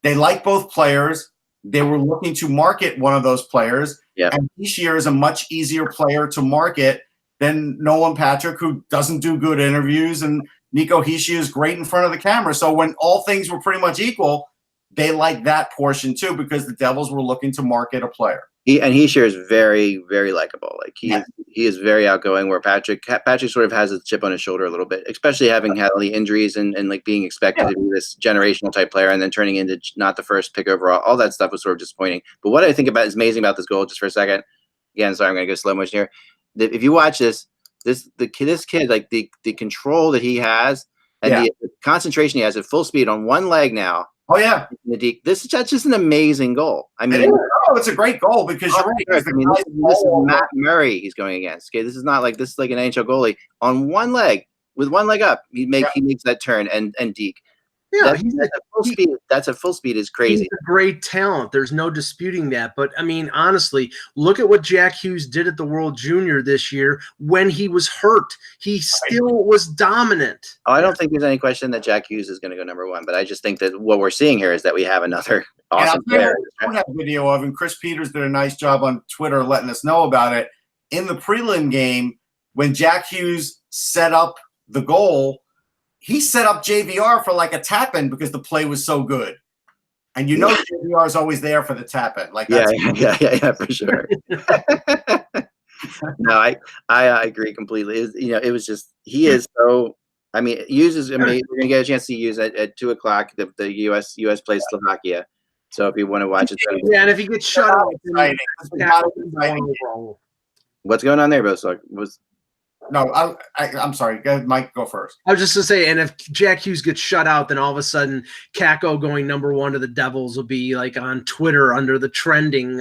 they like both players. They were looking to market one of those players. Yeah. And Hischier is a much easier player to market than Nolan Patrick, who doesn't do good interviews, and Nico Hischier is great in front of the camera. So when all things were pretty much equal, they liked that portion too, because the Devils were looking to market a player. Hischier is very, very likable. Like he is very outgoing, where Patrick sort of has a chip on his shoulder a little bit, especially having had all the injuries and like being expected to be this generational type player and then turning into not the first pick overall. All that stuff was sort of disappointing. But what I think about is amazing about this goal, just for a second. Again, sorry, I'm going to go slow motion here. If you watch this kid, like the control that he has and the concentration he has at full speed on one leg now. Oh yeah, that's just an amazing goal. I mean, it's a great goal because you're right. I mean, this is Matt Murray he's going against. Okay, this is like an NHL goalie on one leg with one leg up. He makes that turn and deke. Yeah, that's a full speed is crazy. He's a great talent. There's no disputing that. But I mean, honestly, look at what Jack Hughes did at the World Junior this year when he was hurt. He still was dominant. Oh, I don't think there's any question that Jack Hughes is going to go number one. But I just think that what we're seeing here is that we have another awesome player. I don't have a video of him. Chris Peters did a nice job on Twitter letting us know about it. In the prelim game, when Jack Hughes set up the goal, he set up JVR for like a tap-in because the play was so good. And you know JVR is always there for the tap-in. Like yeah, for sure. No, I agree completely. It was just he is so. I mean, Hughes is amazing. We're gonna get a chance to see Hughes at 2:00. The U.S. plays Slovakia. So if you want to watch it, Yeah, and if he gets shut out, what's going on there, Bill? No, I'm sorry. Mike, go first. I was just to say, and if Jack Hughes gets shut out, then all of a sudden Kako going #1 to the Devils will be like on Twitter under the trending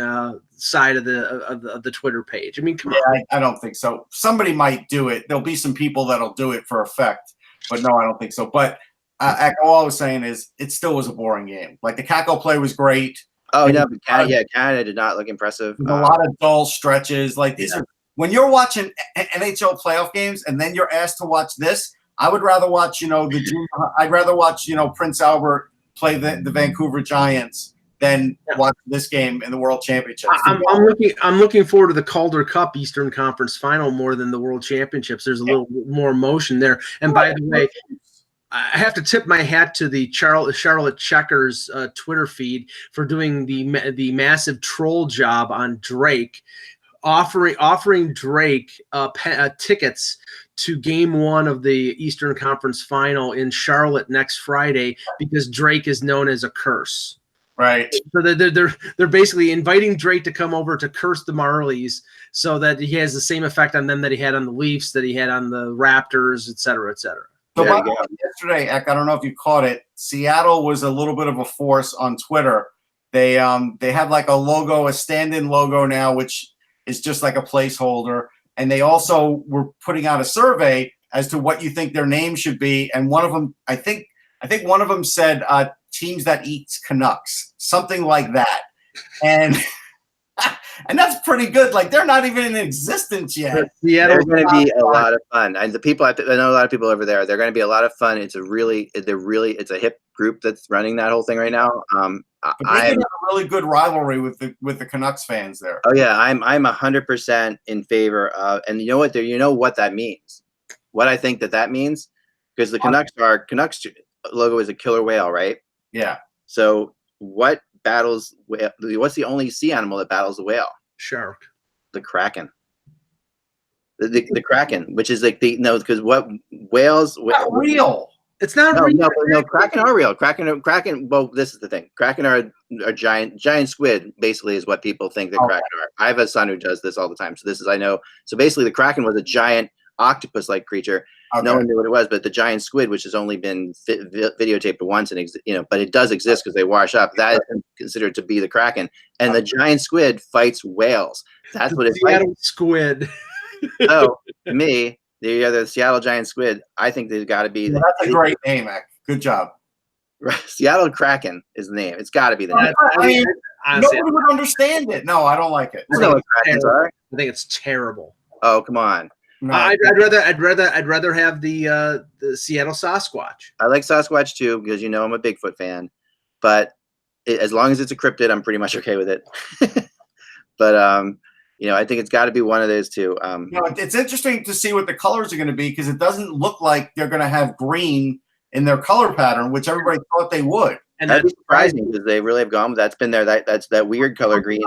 side of the Twitter page. I mean, come on. I don't think so. Somebody might do it. There'll be some people that'll do it for effect, but no, I don't think so. But all I was saying is it still was a boring game. Like the Kako play was great. Oh no, but Canada did not look impressive. A lot of dull stretches. Like these are. When you're watching NHL playoff games and then you're asked to watch this, I would rather watch, I'd rather watch, Prince Albert play the Vancouver Giants than watch this game in the World Championships. I'm looking forward to the Calder Cup Eastern Conference Final more than the World Championships. There's a little more emotion there. And by the way, I have to tip my hat to the Charlotte Checkers Twitter feed for doing the massive troll job on Drake. Offering Drake tickets to Game 1 of the Eastern Conference Final in Charlotte next Friday because Drake is known as a curse. Right. So they're basically inviting Drake to come over to curse the Marlies so that he has the same effect on them that he had on the Leafs, that he had on the Raptors, et cetera, et cetera. So yesterday, Eck, I don't know if you caught it. Seattle was a little bit of a force on Twitter. They have like a logo, a stand-in logo now, which is just like a placeholder. And they also were putting out a survey as to what you think their name should be. And one of them, I think one of them said teams that eats Canucks, something like that. And and that's pretty good. Like they're not even in existence yet. They're going to be a lot of fun. And the people, I know a lot of people over there, they're going to be a lot of fun. It's a hip group that's running that whole thing right now. I have a really good rivalry with the Canucks fans there. Oh yeah, I'm 100% in favor of, and you know what that means. What I think that means, because the Canucks logo is a killer whale, right? Yeah. So what's the only sea animal that battles the whale? Shark. The Kraken. The Kraken, which is like because what whales? Not real. It's not real. No, Kraken are real. Kraken. Well, this is the thing. Kraken are giant squid. Basically, is what people think that Kraken are. I have a son who does this all the time, so this is I know. So basically, the Kraken was a giant octopus-like creature. Okay. No one knew what it was, but the giant squid, which has only been videotaped once, and but it does exist because they wash up. That is considered to be the Kraken, and the giant squid fights whales. That's what it's like. Squid. So the Seattle giant squid. I think they've got to be. That's a great name, Mac. Good job. Seattle Kraken is the name. It's got to be the name. I mean, nobody would understand it. No, I don't like it. I know what Krakens are. I think it's terrible. Oh, come on. No. I'd rather have the Seattle Sasquatch. I like Sasquatch too because I'm a Bigfoot fan, but as long as it's a cryptid, I'm pretty much okay with it. But I think it's got to be one of those two. It's interesting to see what the colors are going to be because it doesn't look like they're going to have green in their color pattern, which everybody thought they would. And that'd be surprising because they really have gone. That's been there. That's that weird color green.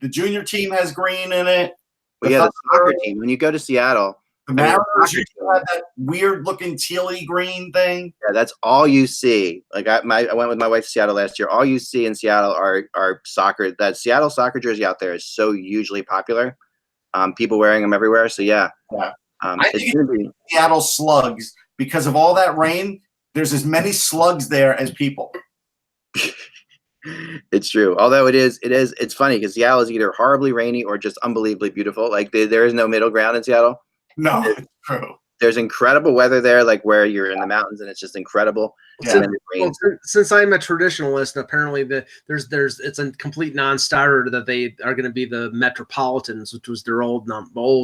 The junior team has green in it. Well, the soccer team. When you go to Seattle, the Mariners have that weird looking tealy green thing. Yeah, that's all you see. Like I went with my wife to Seattle last year. All you see in Seattle are soccer. That Seattle soccer jersey out there is so hugely popular. People wearing them everywhere. So yeah. I think it's Seattle Slugs because of all that rain. There's as many slugs there as people. It's true. Although it's funny because Seattle is either horribly rainy or just unbelievably beautiful. Like there is no middle ground in Seattle. No, it's true. There's incredible weather there, like where you're in the mountains and it's just incredible. Yeah. Since I'm a traditionalist, apparently it's a complete non-starter that they are going to be the Metropolitans, which was their old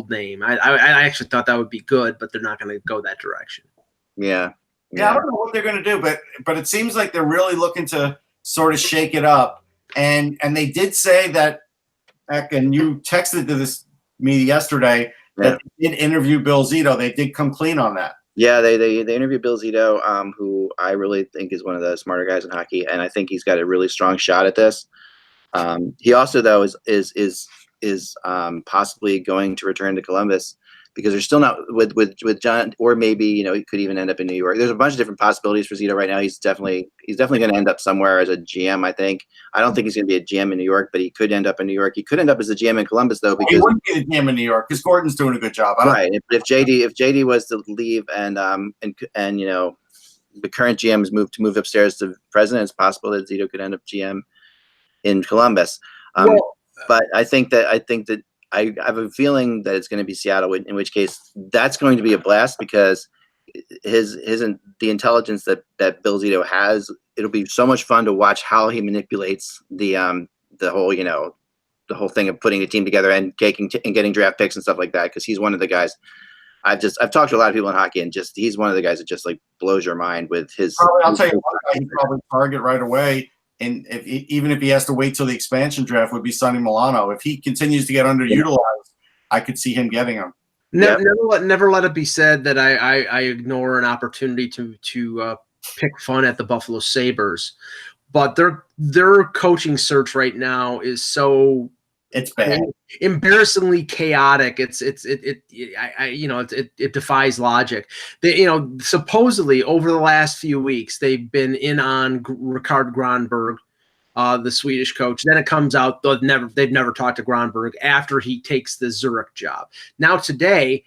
name. I actually thought that would be good, but they're not going to go that direction. Yeah. I don't know what they're going to do, but it seems like they're really looking to sort of shake it up. And they did say that, and you texted to me yesterday, that they did interview Bill Zito. They did come clean on that. Yeah, they interviewed Bill Zito, who I really think is one of the smarter guys in hockey, and I think he's got a really strong shot at this. He also though is possibly going to return to Columbus because they're still not with John, or maybe he could even end up in New York. There's a bunch of different possibilities for Zito right now. He's definitely going to end up somewhere as a GM. I think. I don't think he's going to be a GM in New York, but he could end up in New York. He could end up as a GM in Columbus though, because he wouldn't be the GM in New York because Gordon's doing a good job. Right. If JD was to leave and the current GM is moved upstairs to president, it's possible that Zito could end up GM in Columbus. But I think that I have a feeling that it's going to be Seattle, in which case that's going to be a blast because the intelligence that Bill Zito has, it'll be so much fun to watch how he manipulates the whole thing of putting a team together and getting draft picks and stuff like that. Because he's one of the guys I've talked to a lot of people in hockey, and he's one of the guys that just like blows your mind with his. I'll tell you one guy he'd probably target right away. And even if he has to wait till the expansion draft, would be Sonny Milano. If he continues to get underutilized, I could see him getting him. Never let it be said that I ignore an opportunity to pick fun at the Buffalo Sabres, but their coaching search right now is so it's bad, embarrassingly chaotic. It defies logic. They supposedly over the last few weeks they've been in on Rickard Gronberg, the Swedish coach. Then it comes out they've never talked to Gronberg after he takes the Zurich job. Now today,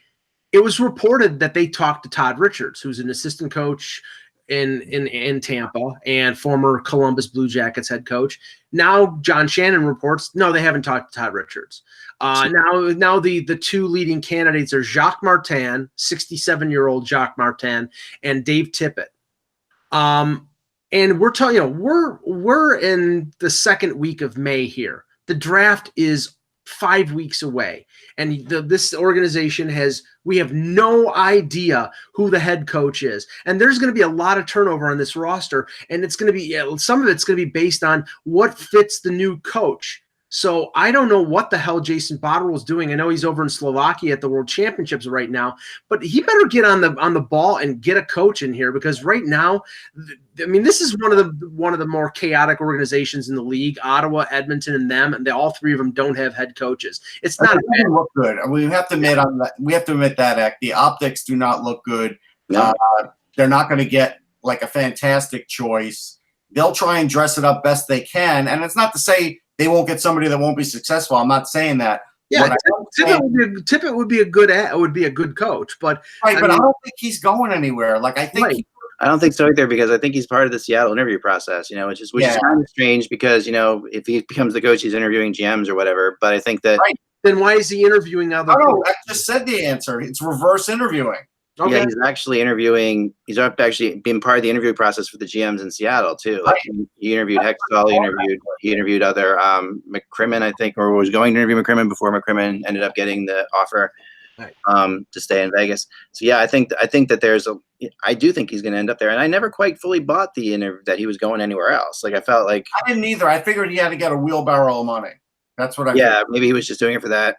it was reported that they talked to Todd Richards, who's an assistant coach in Tampa and former Columbus Blue Jackets head coach. Now John Shannon reports, no, they haven't talked to Todd Richards. Now the two leading candidates are Jacques Martin, 67-year-old Jacques Martin, and Dave Tippett. And we're telling we're in the second week of May here. The draft is 5 weeks away, and this organization we have no idea who the head coach is, and there's going to be a lot of turnover on this roster, and it's going to be some of it's going to be based on what fits the new coach. So I don't know what the hell Jason Botterill is doing. I know he's over in Slovakia at the World Championships right now, but he better get on the ball and get a coach in here, because right now, I mean, this is one of the more chaotic organizations in the league. Ottawa, Edmonton, and them, and all three of them don't have head coaches. It's not look good. We have to admit that the optics do not look good. No. They're not going to get like a fantastic choice. They'll try and dress it up best they can, and it's not to say they won't get somebody that won't be successful. I'm not saying that. Yeah, Tippett would be a good coach, but I don't think he's going anywhere. Like I think I don't think so either, because I think he's part of the Seattle interview process. Which is kind of strange, because if he becomes the coach, he's interviewing GMs or whatever. But I think that then why is he interviewing other? No, I just said the answer. It's reverse interviewing. Okay. Yeah, he's actually interviewing. He's actually been part of the interview process for the GMs in Seattle too. Like he interviewed Hextall, he interviewed other McCrimmon, I think, or was going to interview McCrimmon before McCrimmon ended up getting the offer to stay in Vegas. So yeah, I think that I do think he's going to end up there, and I never quite fully bought that he was going anywhere else. Like I felt like I didn't either. I figured he had to get a wheelbarrow of money. That's what I. Yeah, maybe he was just doing it for that.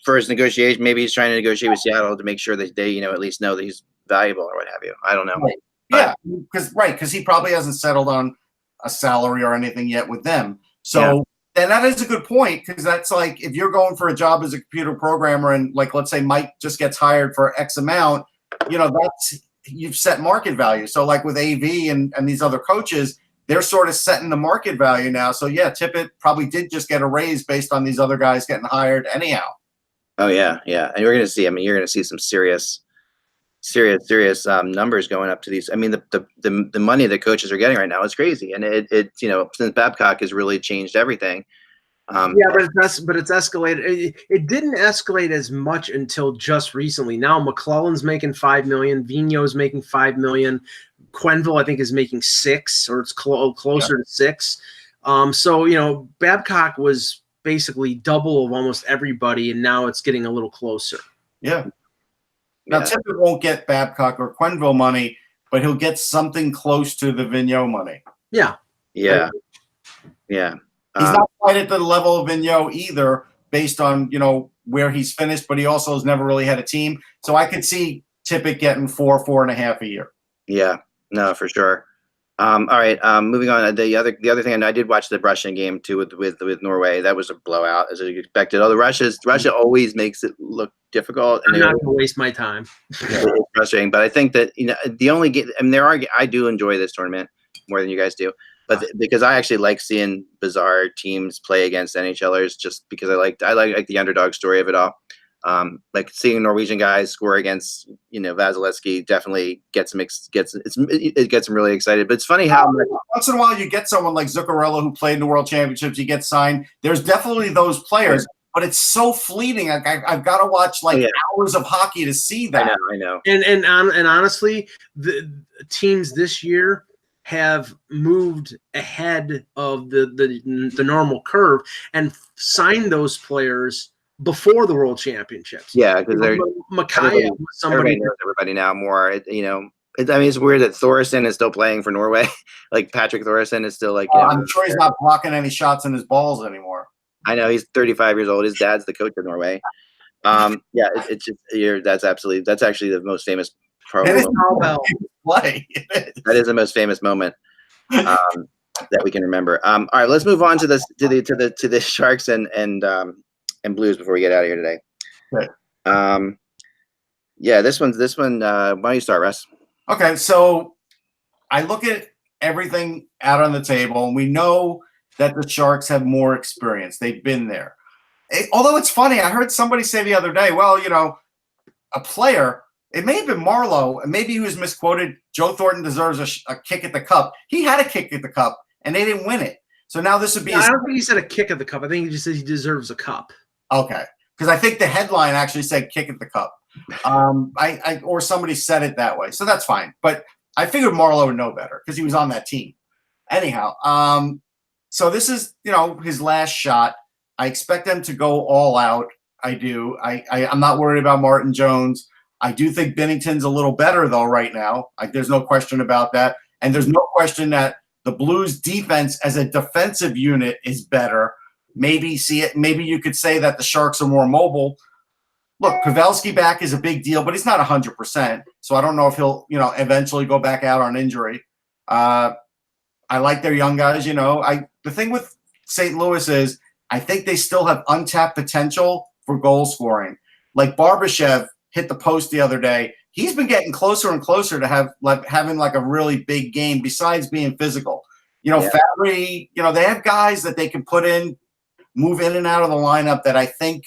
For his negotiation, maybe he's trying to negotiate with Seattle to make sure that they, at least know that he's valuable or what have you. I don't know. Right. Because he probably hasn't settled on a salary or anything yet with them. So, and that is a good point, because that's like if you're going for a job as a computer programmer, and like let's say Mike just gets hired for X amount, you've set market value. So like with AV and these other coaches, they're sort of setting the market value now. So yeah, Tippett probably did just get a raise based on these other guys getting hired anyhow. Oh yeah. And you're going to see some serious numbers going up to these. I mean, the money that coaches are getting right now is crazy, and it since Babcock has really changed everything. But it's escalated. It didn't escalate as much until just recently. Now McClellan's making $5 million, Vigneault's making $5 million. Quenneville, I think, is making $6 million, or it's closer to $6 million. So Babcock was basically double of almost everybody, and now it's getting a little closer. Yeah. Now Tippett won't get Babcock or Quenneville money, but he'll get something close to the Vigneault money. Yeah. Yeah. He's not quite at the level of Vigneault either, based on where he's finished, but he also has never really had a team. So I could see Tippett getting 4.5 a year. Yeah. No, for sure. All right. Moving on. The other thing, and I did watch the Russian game too with Norway. That was a blowout as expected. Although Russia always makes it look difficult, and I'm not going to waste my time. It's frustrating. But I think that the only game. I mean, I do enjoy this tournament more than you guys do, but because I actually like seeing bizarre teams play against NHLers, just because I like the underdog story of it all. Like seeing Norwegian guys score against Vasilevsky definitely gets them really excited. But it's funny how once in a while you get someone like Zuccarello who played in the World Championships. You get signed. There's definitely those players, but it's so fleeting. Like I've got to watch hours of hockey to see that. I know. And honestly, the teams this year have moved ahead of the normal curve and signed those players before the World Championships. Yeah, because they're Mikhail was somebody knows everybody now more. I mean, it's weird that Thoresen is still playing for Norway. Like Patrick Thoresen is still I'm sure he's not blocking any shots in his balls anymore. I know he's 35 years old. His dad's the coach of Norway. Yeah, it's just that's actually the most famous. That is the most famous moment that we can remember. All right, let's move on to the Sharks and Blues before we get out of here today. Right. Yeah, this one. Why don't you start, Russ? Okay, so I look at everything out on the table, and we know that the Sharks have more experience. They've been there. Although it's funny, I heard somebody say the other day, well, a player, it may have been Marlowe, and maybe he was misquoted, Joe Thornton deserves a kick at the cup. He had a kick at the cup, and they didn't win it. So now this would be I don't think he said a kick at the cup. I think he just said he deserves a cup. Okay, because I think the headline actually said "kick at the cup," or somebody said it that way, so that's fine. But I figured Marlowe would know better because he was on that team. Anyhow, so this is his last shot. I expect them to go all out. I do. I'm not worried about Martin Jones. I do think Binnington's a little better though right now. There's no question about that, and there's no question that the Blues defense as a defensive unit is better. Maybe you could say that the Sharks are more mobile. Look, Pavelski back is a big deal, but he's not 100%. So I don't know if he'll, eventually go back out on injury. I like their young guys. The thing with St. Louis is I think they still have untapped potential for goal scoring. Like Barbashev hit the post the other day. He's been getting closer and closer to having like a really big game besides being physical. Fabry, they have guys that they can put in, move in and out of the lineup that I think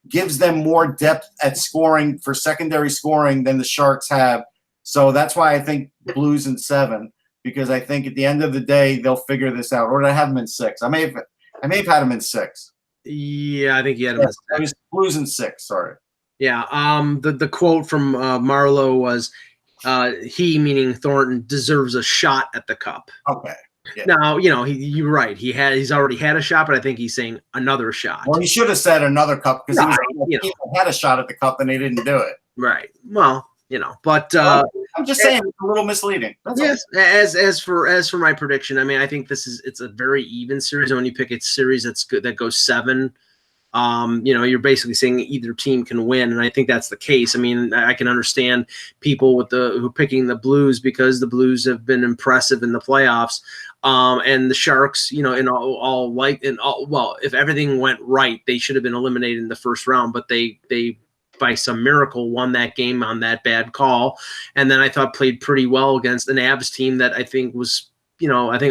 gives them more depth at scoring for secondary scoring than the Sharks have. So that's why I think Blues in 7, because I think at the end of the day, they'll figure this out. Or did I have them in 6? I may have had them in 6. Yeah, I think you had them in 6. Blues in 6, sorry. Yeah, the quote from Marlowe was, he, meaning Thornton, deserves a shot at the cup. Okay. Yeah. Now, you're right. He's already had a shot, but I think he's saying another shot. Well, he should have said another cup because he had a shot at the cup and he didn't do it. Right. Well, but I'm just saying it's a little misleading. That's yes. All. As for my prediction, I mean, I think it's a very even series. And when you pick a series that's good that goes 7, you're basically saying either team can win, and I think that's the case. I mean, I can understand people who picking the Blues because the Blues have been impressive in the playoffs, and the Sharks, if everything went right, they should have been eliminated in the first round, but they by some miracle won that game on that bad call, and then I thought played pretty well against an Avs team that I think was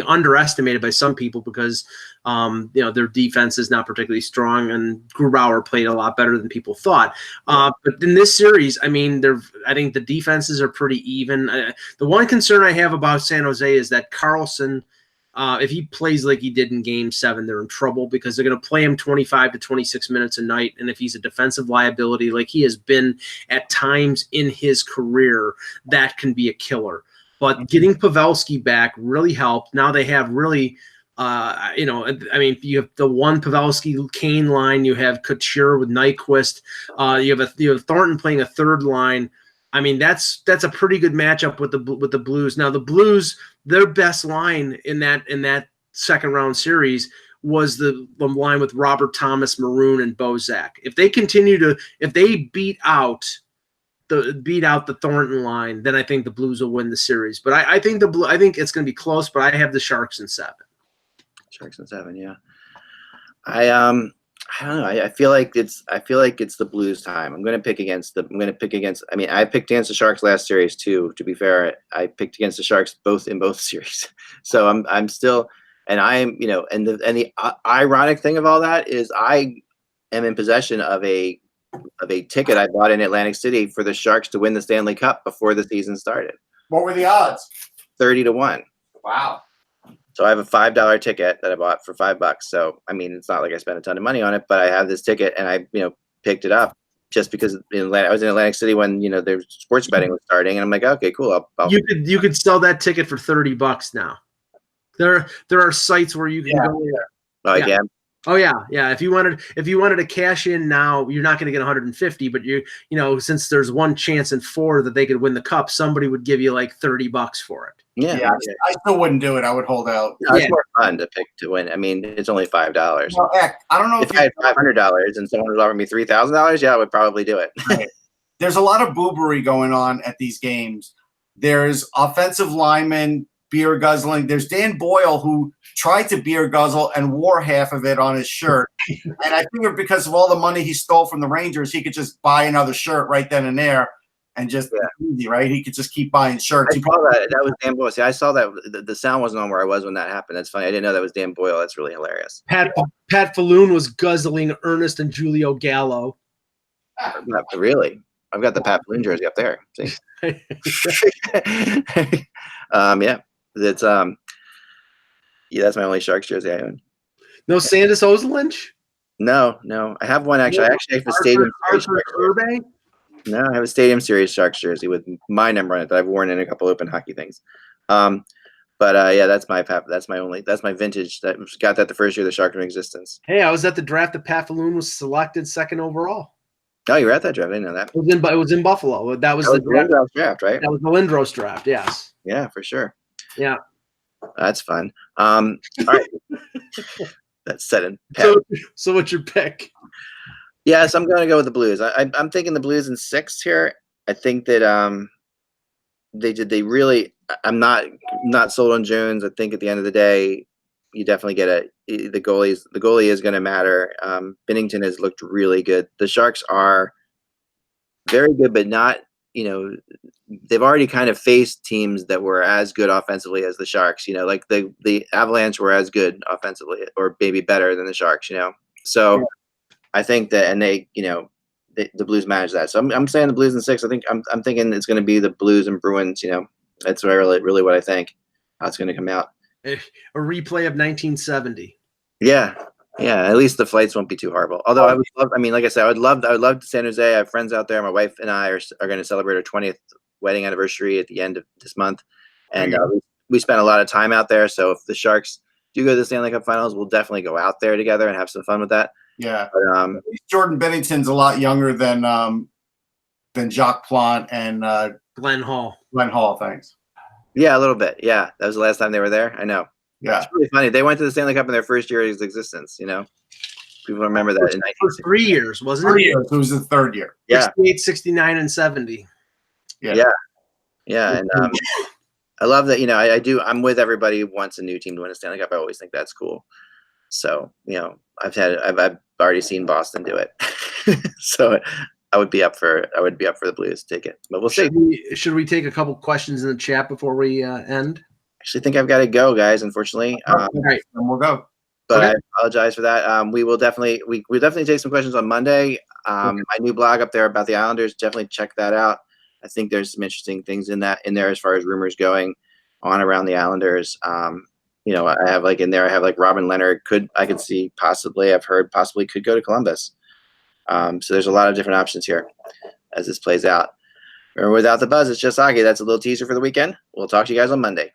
underestimated by some people because, their defense is not particularly strong, and Grubauer played a lot better than people thought. But in this series, I mean, I think the defenses are pretty even. The one concern I have about San Jose is that Carlson, if he plays like he did in Game 7, they're in trouble because they're going to play him 25 to 26 minutes a night. And if he's a defensive liability, like he has been at times in his career, that can be a killer. But getting Pavelski back really helped. Now they have really, you have the one Pavelski-Kane line. You have Couture with Nyquist. You have Thornton playing a third line. I mean, that's a pretty good matchup with the Blues. Now the Blues, their best line in that second round series was the line with Robert Thomas, Maroon, and Bozak. If they beat out beat out the Thornton line, then I think the Blues will win the series. But I think I think it's going to be close. But I have the Sharks in 7. Sharks in 7, yeah. I don't know. I feel like it's the Blues time. I'm going to pick against. I mean, I picked against the Sharks last series too. To be fair, I picked against the Sharks in both series. So I'm still, and I'm, and the ironic thing of all that is I am in possession of a ticket I bought in Atlantic City for the Sharks to win the Stanley Cup before the season started. What were the odds? 30-1. Wow. So I have a $5 ticket that I bought for $5. So I mean, it's not like I spent a ton of money on it, but I have this ticket and I picked it up just because I was in Atlantic City when their sports betting was starting, and I'm like, okay, cool. You could sell that ticket for $30 now. There are sites where you can go there. Oh, again. Oh yeah. If you wanted to cash in now, you're not going to get 150, but since there's one chance in 4 that they could win the cup, somebody would give you like $30 for it. Yeah. I still wouldn't do it. I would hold out. It's more fun to pick to win. I mean, it's only $5. Well, heck, I don't know if I had $500 and someone was offering me $3,000, yeah, I would probably do it. Right. There's a lot of boobery going on at these games. There's offensive linemen beer guzzling. There's Dan Boyle, who tried to beer guzzle and wore half of it on his shirt. And I figure because of all the money he stole from the Rangers, he could just buy another shirt right then and there. And just easy, right? He could just keep buying shirts. I saw that. That was Dan Boyle. See, I saw that. The sound wasn't on where I was when that happened. That's funny. I didn't know that was Dan Boyle. That's really hilarious. Pat Falloon was guzzling Ernest and Julio Gallo. Not really. I've got the Pat Falloon jersey up there. See? Yeah. That's that's my only Sharks jersey I own. No Sandus Ozolinsh? No. I have one actually. I actually have a Stadium Series. No, I have a Stadium Series Sharks jersey with my number on it that I've worn in a couple open hockey things. But that's my vintage. That got that the first year the Sharks were in existence. Hey, I was at the draft that Pat Falloon was selected 2nd overall. Oh, you were at that draft? I didn't know that. It was in Buffalo. That was the draft, right? That was the Lindros draft. Yes. Yeah, for sure. Yeah. That's fun. All right. That's set in. So what's your pick? Yes, I'm going to go with the Blues. I'm thinking the Blues in 6 here. I think that they really. I'm not sold on Jones. I think at the end of the day, you definitely get the goalie is going to matter. Binnington has looked really good. The Sharks are very good, but not. They've already kind of faced teams that were as good offensively as the Sharks. Like the Avalanche were as good offensively, or maybe better than the Sharks. So. Yeah. I think that, and they, the Blues manage that. So I'm saying the Blues in 6. I think I'm thinking it's going to be the Blues and Bruins. That's really what I think. How it's going to come out. A replay of 1970. Yeah. At least the flights won't be too horrible. Although I would love. I mean, like I said, I would love to San Jose. I have friends out there. My wife and I are going to celebrate our 20th wedding anniversary at the end of this month, and we spent a lot of time out there. So if the Sharks do go to the Stanley Cup Finals, we'll definitely go out there together and have some fun with that. Yeah, but, Jordan Bennington's a lot younger than Jacques Plante and Glenn Hall. Glenn Hall, thanks. Yeah, a little bit. Yeah, that was the last time they were there. I know. Yeah, it's really funny. They went to the Stanley Cup in their first year of its existence. People remember that. For 3 years, wasn't it? 3 years. It was the 3rd year. Yeah, 68, 69, and 70. Yeah, and I love that. I do. I'm with everybody who wants a new team to win a Stanley Cup. I always think that's cool. So I've already seen Boston do it. So I would be up for the Blues to take it. But we'll see. Should we take a couple questions in the chat before we end? Actually, think I've got to go, guys. Unfortunately, all right, then we'll go. But okay. I apologize for that. We will definitely take some questions on Monday. My new blog up there about the Islanders. Definitely check that out. I think there's some interesting things in there as far as rumors going on around the Islanders. I have Robin Leonard I could see possibly, I've heard possibly could go to Columbus. So there's a lot of different options here as this plays out. Or without the buzz, it's just hockey. That's a little teaser for the weekend. We'll talk to you guys on Monday.